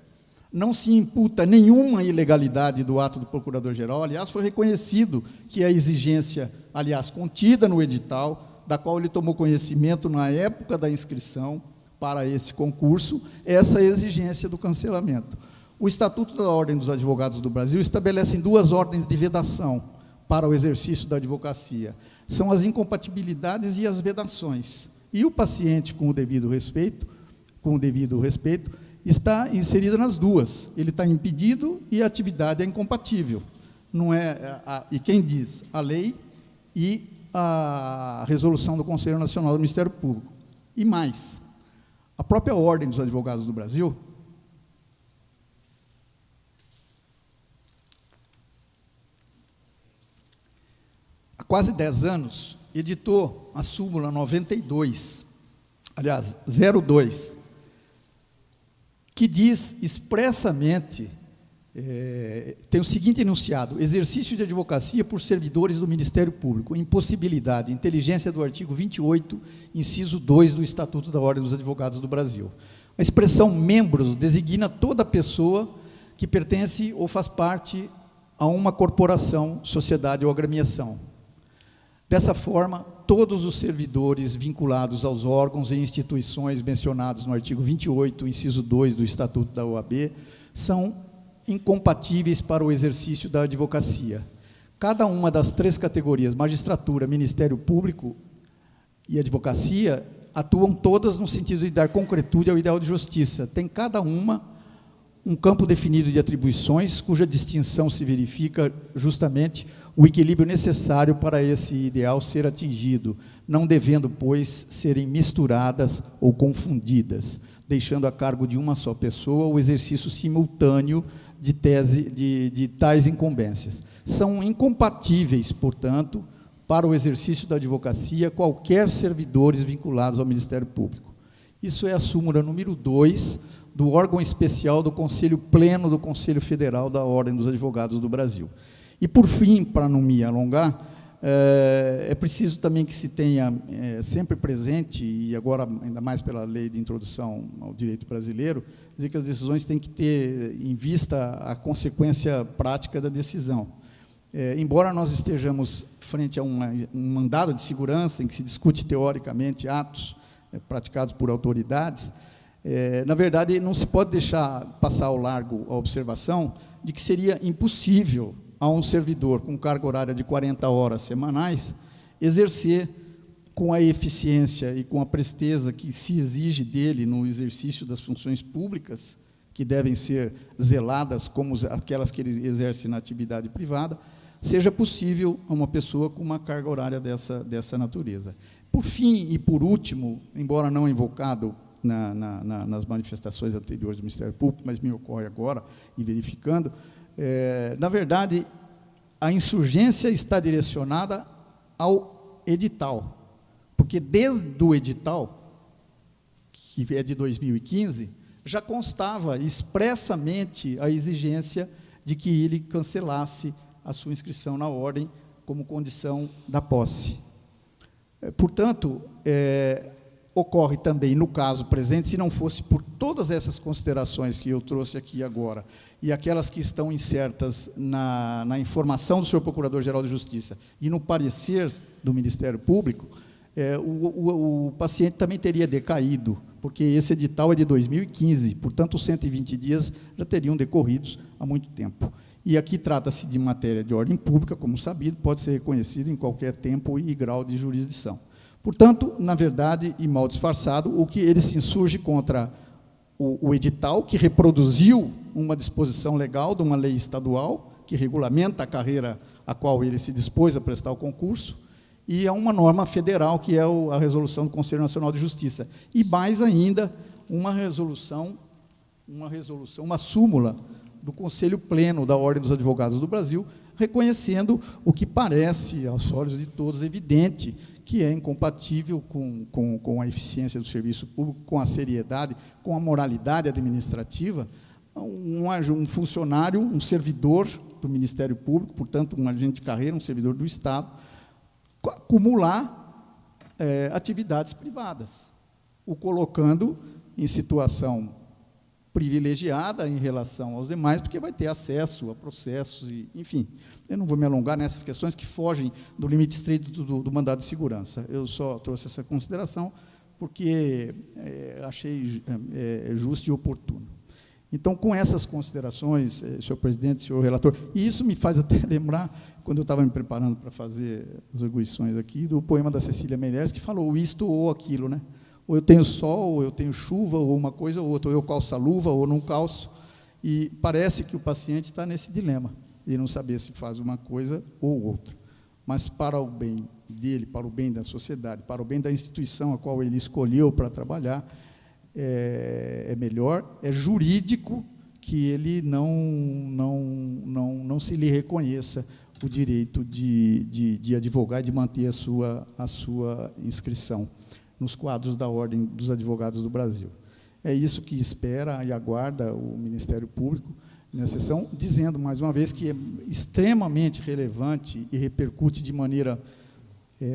não se imputa nenhuma ilegalidade do ato do Procurador-Geral. Aliás, foi reconhecido que a exigência, aliás, contida no edital, da qual ele tomou conhecimento na época da inscrição para esse concurso, essa exigência do cancelamento. O Estatuto da Ordem dos Advogados do Brasil estabelece duas ordens de vedação para o exercício da advocacia. São as incompatibilidades e as vedações. E o paciente, com o devido respeito, está inserido nas duas. Ele está impedido e a atividade é incompatível. Não é, e quem diz? A lei e a resolução do Conselho Nacional do Ministério Público. E mais, a própria Ordem dos Advogados do Brasil há quase 10 anos editou a súmula 92, aliás, 02, que diz expressamente, tem o seguinte enunciado: exercício de advocacia por servidores do Ministério Público, impossibilidade, inteligência do artigo 28, inciso 2 do Estatuto da Ordem dos Advogados do Brasil. A expressão membros designa toda pessoa que pertence ou faz parte a uma corporação, sociedade ou agremiação. Dessa forma, todos os servidores vinculados aos órgãos e instituições mencionados no artigo 28, inciso 2 do Estatuto da OAB, são incompatíveis para o exercício da advocacia. Cada uma das três categorias, magistratura, Ministério Público e advocacia, atuam todas no sentido de dar concretude ao ideal de justiça. Tem cada uma um campo definido de atribuições, cuja distinção se verifica justamente o equilíbrio necessário para esse ideal ser atingido, não devendo, pois, serem misturadas ou confundidas, deixando a cargo de uma só pessoa o exercício simultâneo de tais incumbências. São incompatíveis, portanto, para o exercício da advocacia, qualquer servidores vinculados ao Ministério Público. Isso é a súmula número 2 do órgão especial do Conselho Pleno do Conselho Federal da Ordem dos Advogados do Brasil. E, por fim, para não me alongar, é preciso também que se tenha sempre presente, e agora ainda mais pela lei de introdução ao direito brasileiro, dizer que as decisões têm que ter em vista a consequência prática da decisão. Embora nós estejamos frente a um mandado de segurança em que se discute teoricamente atos praticados por autoridades, na verdade, não se pode deixar passar ao largo a observação de que seria impossível a um servidor com carga horária de 40 horas semanais exercer com a eficiência e com a presteza que se exige dele no exercício das funções públicas, que devem ser zeladas como aquelas que ele exerce na atividade privada, seja possível a uma pessoa com uma carga horária dessa natureza. Por fim e por último, embora não invocado nas manifestações anteriores do Ministério Público, mas me ocorre agora, em verificando, na verdade, a insurgência está direcionada ao edital, porque desde o edital, que é de 2015, já constava expressamente a exigência de que ele cancelasse a sua inscrição na ordem como condição da posse. Portanto, ocorre também, no caso presente, se não fosse por todas essas considerações que eu trouxe aqui agora, e aquelas que estão insertas na informação do senhor Procurador-Geral de Justiça e no parecer do Ministério Público, o paciente também teria decaído, porque esse edital é de 2015, portanto, os 120 dias já teriam decorridos há muito tempo. E aqui trata-se de matéria de ordem pública, como sabido, pode ser reconhecido em qualquer tempo e grau de jurisdição. Portanto, na verdade, e mal disfarçado, o que ele se insurge contra o edital, que reproduziu uma disposição legal de uma lei estadual, que regulamenta a carreira a qual ele se dispôs a prestar o concurso, e a uma norma federal, que é a resolução do Conselho Nacional de Justiça. E, mais ainda, uma súmula do Conselho Pleno da Ordem dos Advogados do Brasil, reconhecendo o que parece, aos olhos de todos, evidente, que é incompatível com a eficiência do serviço público, com a seriedade, com a moralidade administrativa, um funcionário, um servidor do Ministério Público, portanto, um agente de carreira, um servidor do Estado, acumular atividades privadas, o colocando em situação privilegiada em relação aos demais, porque vai ter acesso a processos, enfim. Eu não vou me alongar nessas questões que fogem do limite estreito do mandado de segurança. Eu só trouxe essa consideração porque achei justo e oportuno. Então, com essas considerações, senhor presidente, senhor relator, e isso me faz até lembrar, quando eu estava me preparando para fazer as arguições aqui, do poema da Cecília Meirelles, que falou isto ou aquilo, né? Ou eu tenho sol, ou eu tenho chuva, ou uma coisa ou outra, ou eu calço a luva, ou não calço, e parece que o paciente está nesse dilema, de não saber se faz uma coisa ou outra. Mas para o bem dele, para o bem da sociedade, para o bem da instituição a qual ele escolheu para trabalhar, é melhor, é jurídico que ele não se lhe reconheça o direito de advogar e de manter a sua inscrição nos quadros da Ordem dos Advogados do Brasil. É isso que espera e aguarda o Ministério Público nessa sessão, dizendo, mais uma vez, que é extremamente relevante e repercute de maneira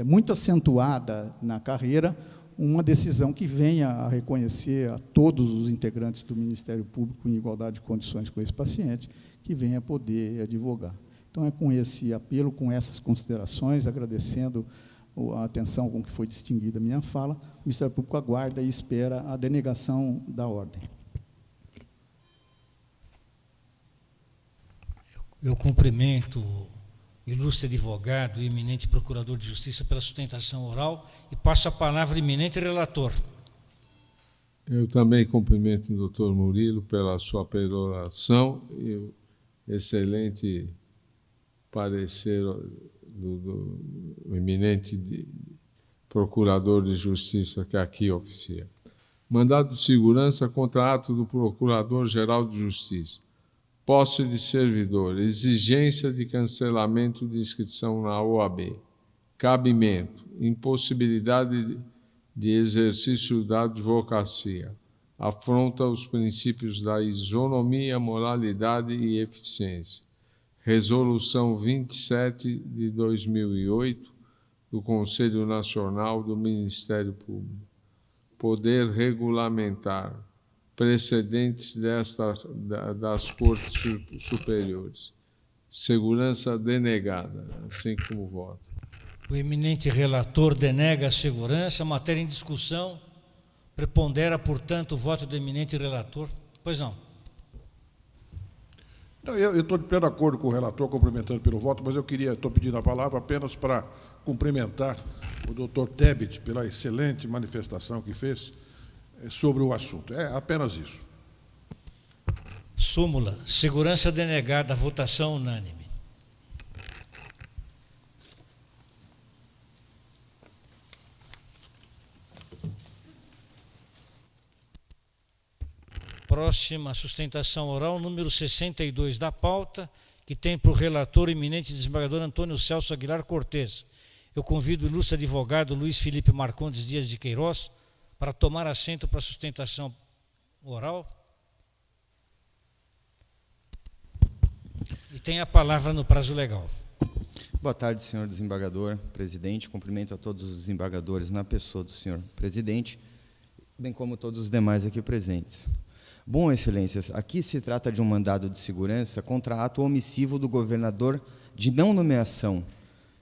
muito acentuada na carreira uma decisão que venha a reconhecer a todos os integrantes do Ministério Público em igualdade de condições com esse paciente, que venha poder advogar. Então, é com esse apelo, com essas considerações, agradecendo a atenção com que foi distinguida a minha fala, o Ministério Público aguarda e espera a denegação da ordem. Eu cumprimento o ilustre advogado e eminente procurador de justiça pela sustentação oral e passo a palavra ao eminente relator. Eu também cumprimento o doutor Murilo pela sua peroração e o excelente parecer do eminente procurador de justiça que aqui oficia. Mandado de segurança contra ato do Procurador-Geral de Justiça. Posse de servidor. Exigência de cancelamento de inscrição na OAB. Cabimento. Impossibilidade de exercício da advocacia. Afronta os princípios da isonomia, moralidade e eficiência. Resolução 27 de 2008 do Conselho Nacional do Ministério Público. Poder regulamentar. Precedentes das Cortes Superiores. Segurança denegada, assim como voto. O eminente relator denega a segurança, matéria em discussão, prepondera, portanto, o voto do eminente relator. Pois não. Não, eu estou de pleno acordo com o relator, cumprimentando pelo voto, mas estou pedindo a palavra apenas para cumprimentar o doutor Tebet pela excelente manifestação que fez sobre o assunto. É apenas isso. Súmula. Segurança denegada. Votação unânime. Próxima sustentação oral, número 62 da pauta, que tem para o relator eminente desembargador Antônio Celso Aguilar Cortes. Eu convido o ilustre advogado Luiz Felipe Marcondes Dias de Queiroz para tomar assento para a sustentação oral. E tem a palavra no prazo legal. Boa tarde, senhor desembargador, presidente. Cumprimento a todos os desembargadores na pessoa do senhor presidente, bem como todos os demais aqui presentes. Bom, excelências, aqui se trata de um mandado de segurança contra ato omissivo do governador de não nomeação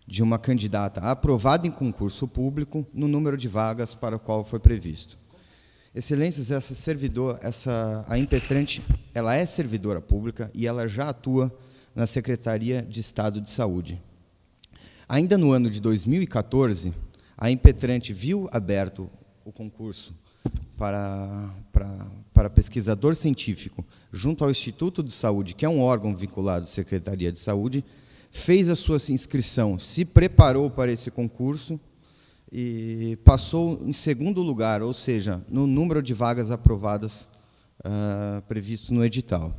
de uma candidata aprovada em concurso público no número de vagas para o qual foi previsto. Excelências, a impetrante, ela é servidora pública e ela já atua na Secretaria de Estado de Saúde. Ainda no ano de 2014, a impetrante viu aberto o concurso para pesquisador científico junto ao Instituto de Saúde, que é um órgão vinculado à Secretaria de Saúde, fez a sua inscrição, se preparou para esse concurso e passou em segundo lugar, ou seja, no número de vagas aprovadas previsto no edital.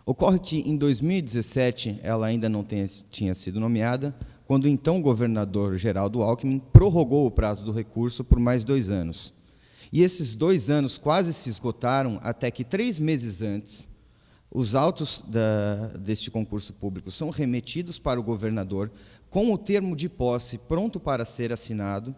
Ocorre que, em 2017, ela ainda não tinha sido nomeada, quando o então governador Geraldo Alckmin prorrogou o prazo do recurso por mais 2 anos. E esses 2 anos quase se esgotaram até que, 3 meses antes, os autos deste concurso público são remetidos para o governador com o termo de posse pronto para ser assinado,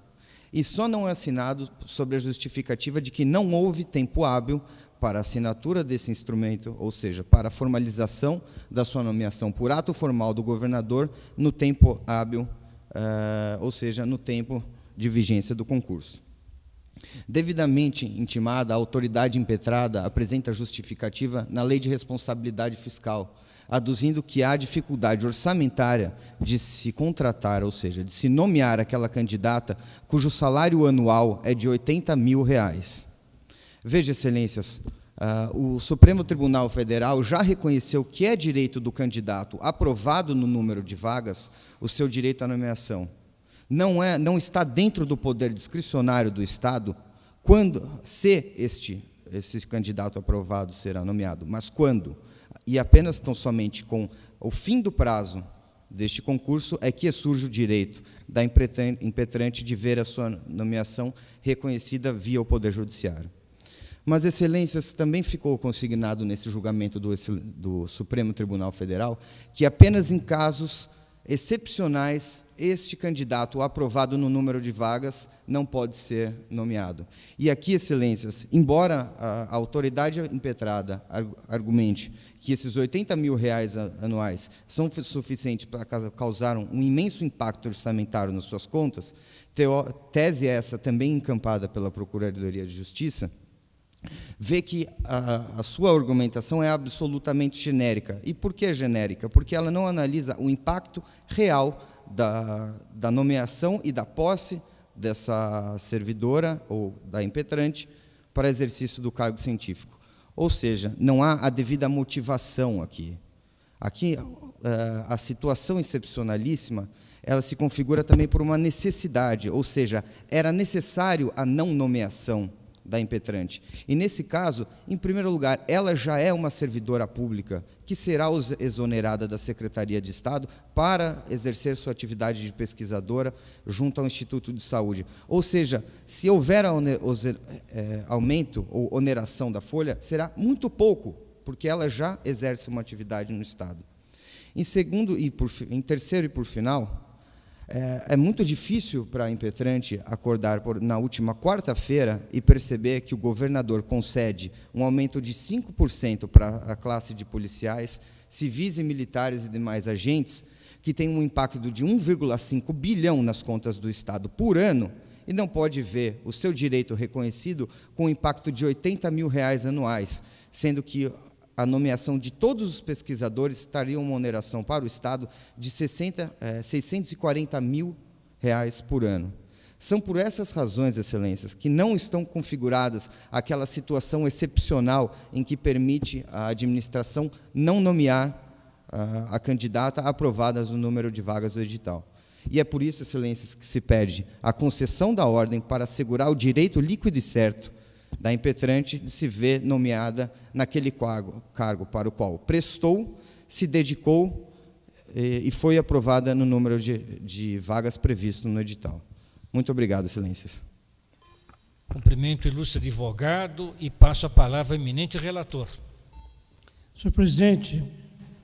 e só não é assinado sob a justificativa de que não houve tempo hábil para a assinatura desse instrumento, ou seja, para a formalização da sua nomeação por ato formal do governador no tempo hábil, ou seja, no tempo de vigência do concurso. Devidamente intimada, a autoridade impetrada apresenta justificativa na Lei de Responsabilidade Fiscal, aduzindo que há dificuldade orçamentária de se contratar, ou seja, de se nomear aquela candidata cujo salário anual é de R$ 80 mil. Veja, excelências, o Supremo Tribunal Federal já reconheceu que é direito do candidato, aprovado no número de vagas, o seu direito à nomeação. Não está dentro do poder discricionário do Estado se esse candidato aprovado será nomeado, mas quando, e apenas tão somente com o fim do prazo deste concurso, é que surge o direito da impetrante de ver a sua nomeação reconhecida via o Poder Judiciário. Mas, excelências, também ficou consignado nesse julgamento do Supremo Tribunal Federal que apenas em casos excepcionais este candidato aprovado no número de vagas não pode ser nomeado. E aqui, excelências, embora a autoridade impetrada argumente que esses R$ 80 mil anuais são suficientes para causar um imenso impacto orçamentário nas suas contas, tese essa também encampada pela Procuradoria de Justiça, vê que a sua argumentação é absolutamente genérica. E por que genérica? Porque ela não analisa o impacto real da nomeação e da posse dessa servidora ou da impetrante para exercício do cargo científico. Ou seja, não há a devida motivação aqui. Aqui, a situação excepcionalíssima, ela se configura também por uma necessidade, ou seja, era necessário a não nomeação da impetrante. E, nesse caso, em primeiro lugar, ela já é uma servidora pública que será exonerada da Secretaria de Estado para exercer sua atividade de pesquisadora junto ao Instituto de Saúde. Ou seja, se houver aumento ou oneração da folha, será muito pouco, porque ela já exerce uma atividade no Estado. Em terceiro e por final, é muito difícil para a impetrante acordar na última quarta-feira e perceber que o governador concede um aumento de 5% para a classe de policiais, civis e militares e demais agentes, que tem um impacto de 1,5 bilhão nas contas do Estado por ano, e não pode ver o seu direito reconhecido com um impacto de R$ 80 mil anuais, sendo que a nomeação de todos os pesquisadores estaria uma oneração para o Estado de 640 mil por ano. São por essas razões, excelências, que não estão configuradas aquela situação excepcional em que permite a administração não nomear a candidata aprovada no número de vagas do edital. E é por isso, excelências, que se pede a concessão da ordem para assegurar o direito líquido e certo da impetrante de se ver nomeada naquele cargo para o qual prestou, se dedicou e foi aprovada no número de vagas previsto no edital. Muito obrigado, excelências. Cumprimento o ilustre advogado e passo a palavra ao eminente relator. Senhor presidente,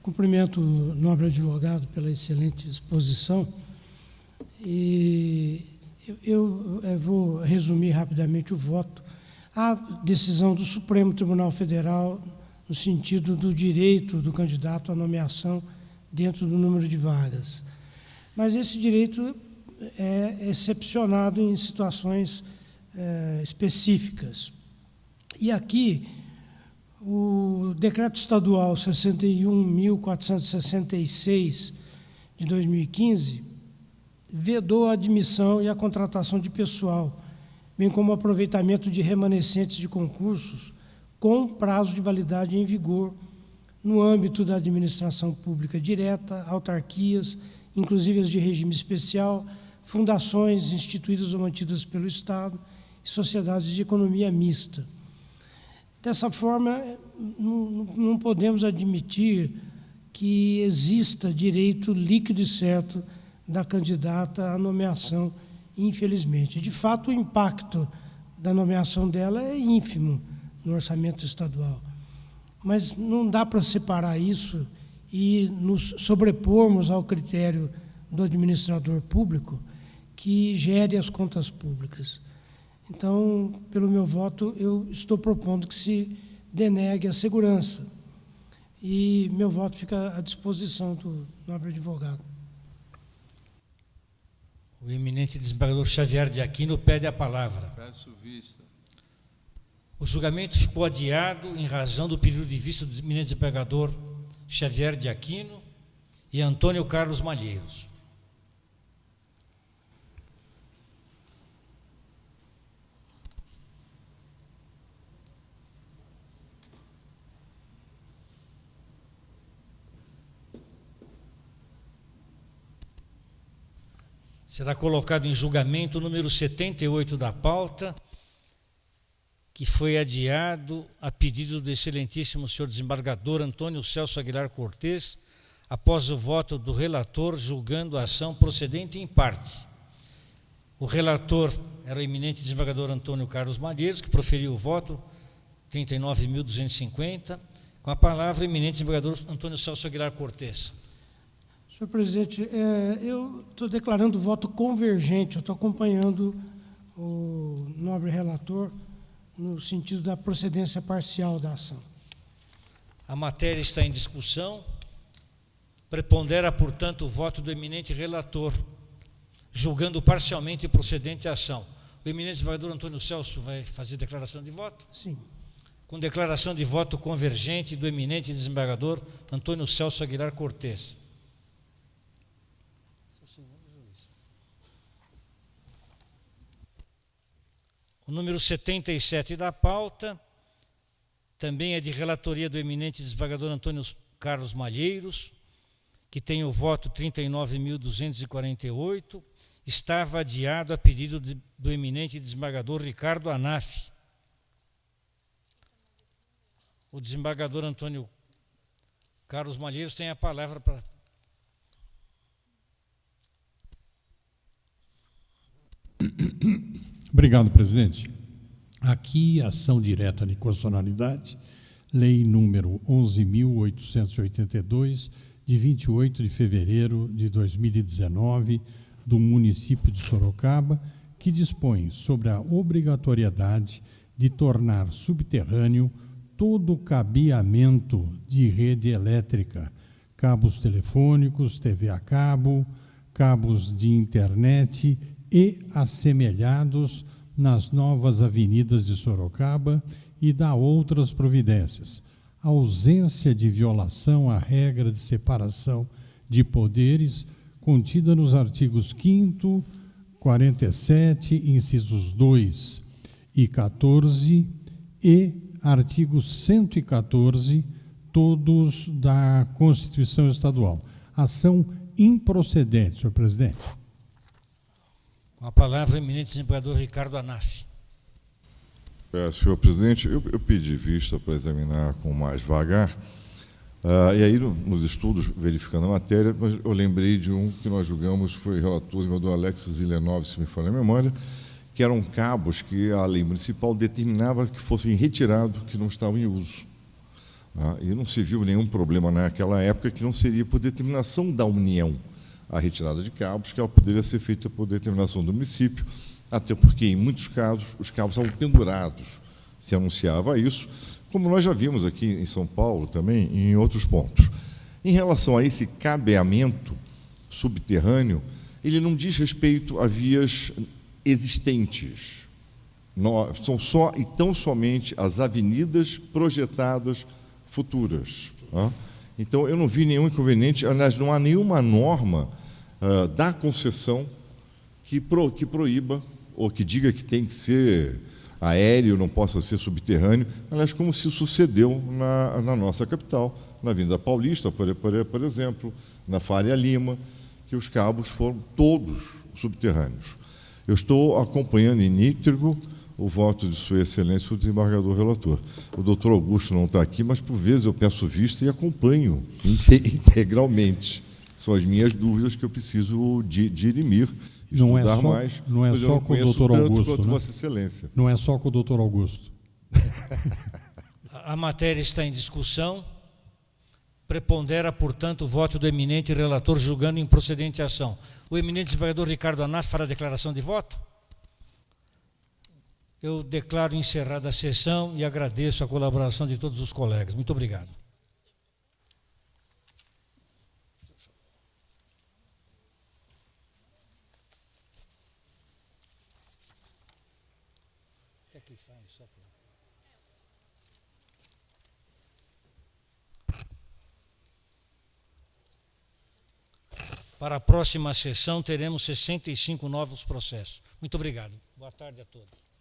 cumprimento o nobre advogado pela excelente exposição e eu vou resumir rapidamente o voto. A decisão do Supremo Tribunal Federal no sentido do direito do candidato à nomeação dentro do número de vagas. Mas esse direito é excepcionado em situações específicas. E aqui, o Decreto Estadual 61.466 de 2015 vedou a admissão e a contratação de pessoal, bem como o aproveitamento de remanescentes de concursos com prazo de validade em vigor no âmbito da administração pública direta, autarquias, inclusive as de regime especial, fundações instituídas ou mantidas pelo Estado e sociedades de economia mista. Dessa forma, não podemos admitir que exista direito líquido e certo da candidata à nomeação, infelizmente. De fato, o impacto da nomeação dela é ínfimo no orçamento estadual. Mas não dá para separar isso e nos sobrepormos ao critério do administrador público que gere as contas públicas. Então, pelo meu voto, eu estou propondo que se denegue a segurança. E meu voto fica à disposição do nobre advogado. O eminente desembargador Xavier de Aquino pede a palavra. Peço vista. O julgamento ficou adiado em razão do período de vista do eminente desembargador Xavier de Aquino e Antônio Carlos Malheiros. Será colocado em julgamento o número 78 da pauta, que foi adiado a pedido do excelentíssimo senhor desembargador Antônio Celso Aguilar Cortes, após o voto do relator julgando a ação procedente em parte. O relator era o eminente desembargador Antônio Carlos Malheiros, que proferiu o voto 39.250, com a palavra o eminente desembargador Antônio Celso Aguilar Cortes. Senhor presidente, eu estou declarando voto convergente, eu estou acompanhando o nobre relator no sentido da procedência parcial da ação. A matéria está em discussão. Prepondera, portanto, o voto do eminente relator, julgando parcialmente procedente a ação. O eminente desembargador Antônio Celso vai fazer declaração de voto? Sim. Com declaração de voto convergente do eminente desembargador Antônio Celso Aguilar Cortes. O número 77 da pauta também é de relatoria do eminente desembargador Antônio Carlos Malheiros, que tem o voto 39.248, estava adiado a pedido do eminente desembargador Ricardo Anaf. O desembargador Antônio Carlos Malheiros tem a palavra para... Obrigado, presidente. Aqui, ação direta de constitucionalidade, lei número 11.882, de 28 de fevereiro de 2019, do município de Sorocaba, que dispõe sobre a obrigatoriedade de tornar subterrâneo todo o cabeamento de rede elétrica, cabos telefônicos, TV a cabo, cabos de internet e assemelhados nas novas avenidas de Sorocaba e dá outras providências. A ausência de violação à regra de separação de poderes contida nos artigos 5º, 47, incisos 2 e 14 e artigo 114, todos da Constituição Estadual. Ação improcedente, senhor presidente. Com a palavra, o eminente desembargador Ricardo Anaf. Senhor presidente, eu pedi vista para examinar com mais vagar, e aí nos estudos, verificando a matéria, eu lembrei de um que nós julgamos, foi relator, o desembargador Alexis Zilenov, se me falha a memória, que eram cabos que a lei municipal determinava que fossem retirados, que não estavam em uso. E não se viu nenhum problema naquela época que não seria por determinação da União a retirada de cabos, que ela poderia ser feita por determinação do município, até porque, em muitos casos, os cabos estavam pendurados, se anunciava isso, como nós já vimos aqui em São Paulo também, e em outros pontos. Em relação a esse cabeamento subterrâneo, ele não diz respeito a vias existentes. São só e tão somente as avenidas projetadas futuras. Então, eu não vi nenhum inconveniente, aliás, não há nenhuma norma da concessão que proíba ou que diga que tem que ser aéreo, não possa ser subterrâneo, aliás, como se sucedeu na nossa capital, na Avenida Paulista, por exemplo, na Faria Lima, que os cabos foram todos subterrâneos. Eu estou acompanhando em íntegro o voto de Sua Excelência, o desembargador relator. O doutor Augusto não está aqui, mas, por vezes, eu peço vista e acompanho integralmente. São as minhas dúvidas que eu preciso dirimir, estudar mais. Não é só com o doutor Augusto, quanto né? Vossa Excelência. Não é só com o doutor Augusto. A matéria está em discussão. Prepondera, portanto, o voto do eminente relator julgando improcedente a ação. O eminente desembargador Ricardo Anaf fará a declaração de voto. Eu declaro encerrada a sessão e agradeço a colaboração de todos os colegas. Muito obrigado. Para a próxima sessão, teremos 65 novos processos. Muito obrigado. Boa tarde a todos.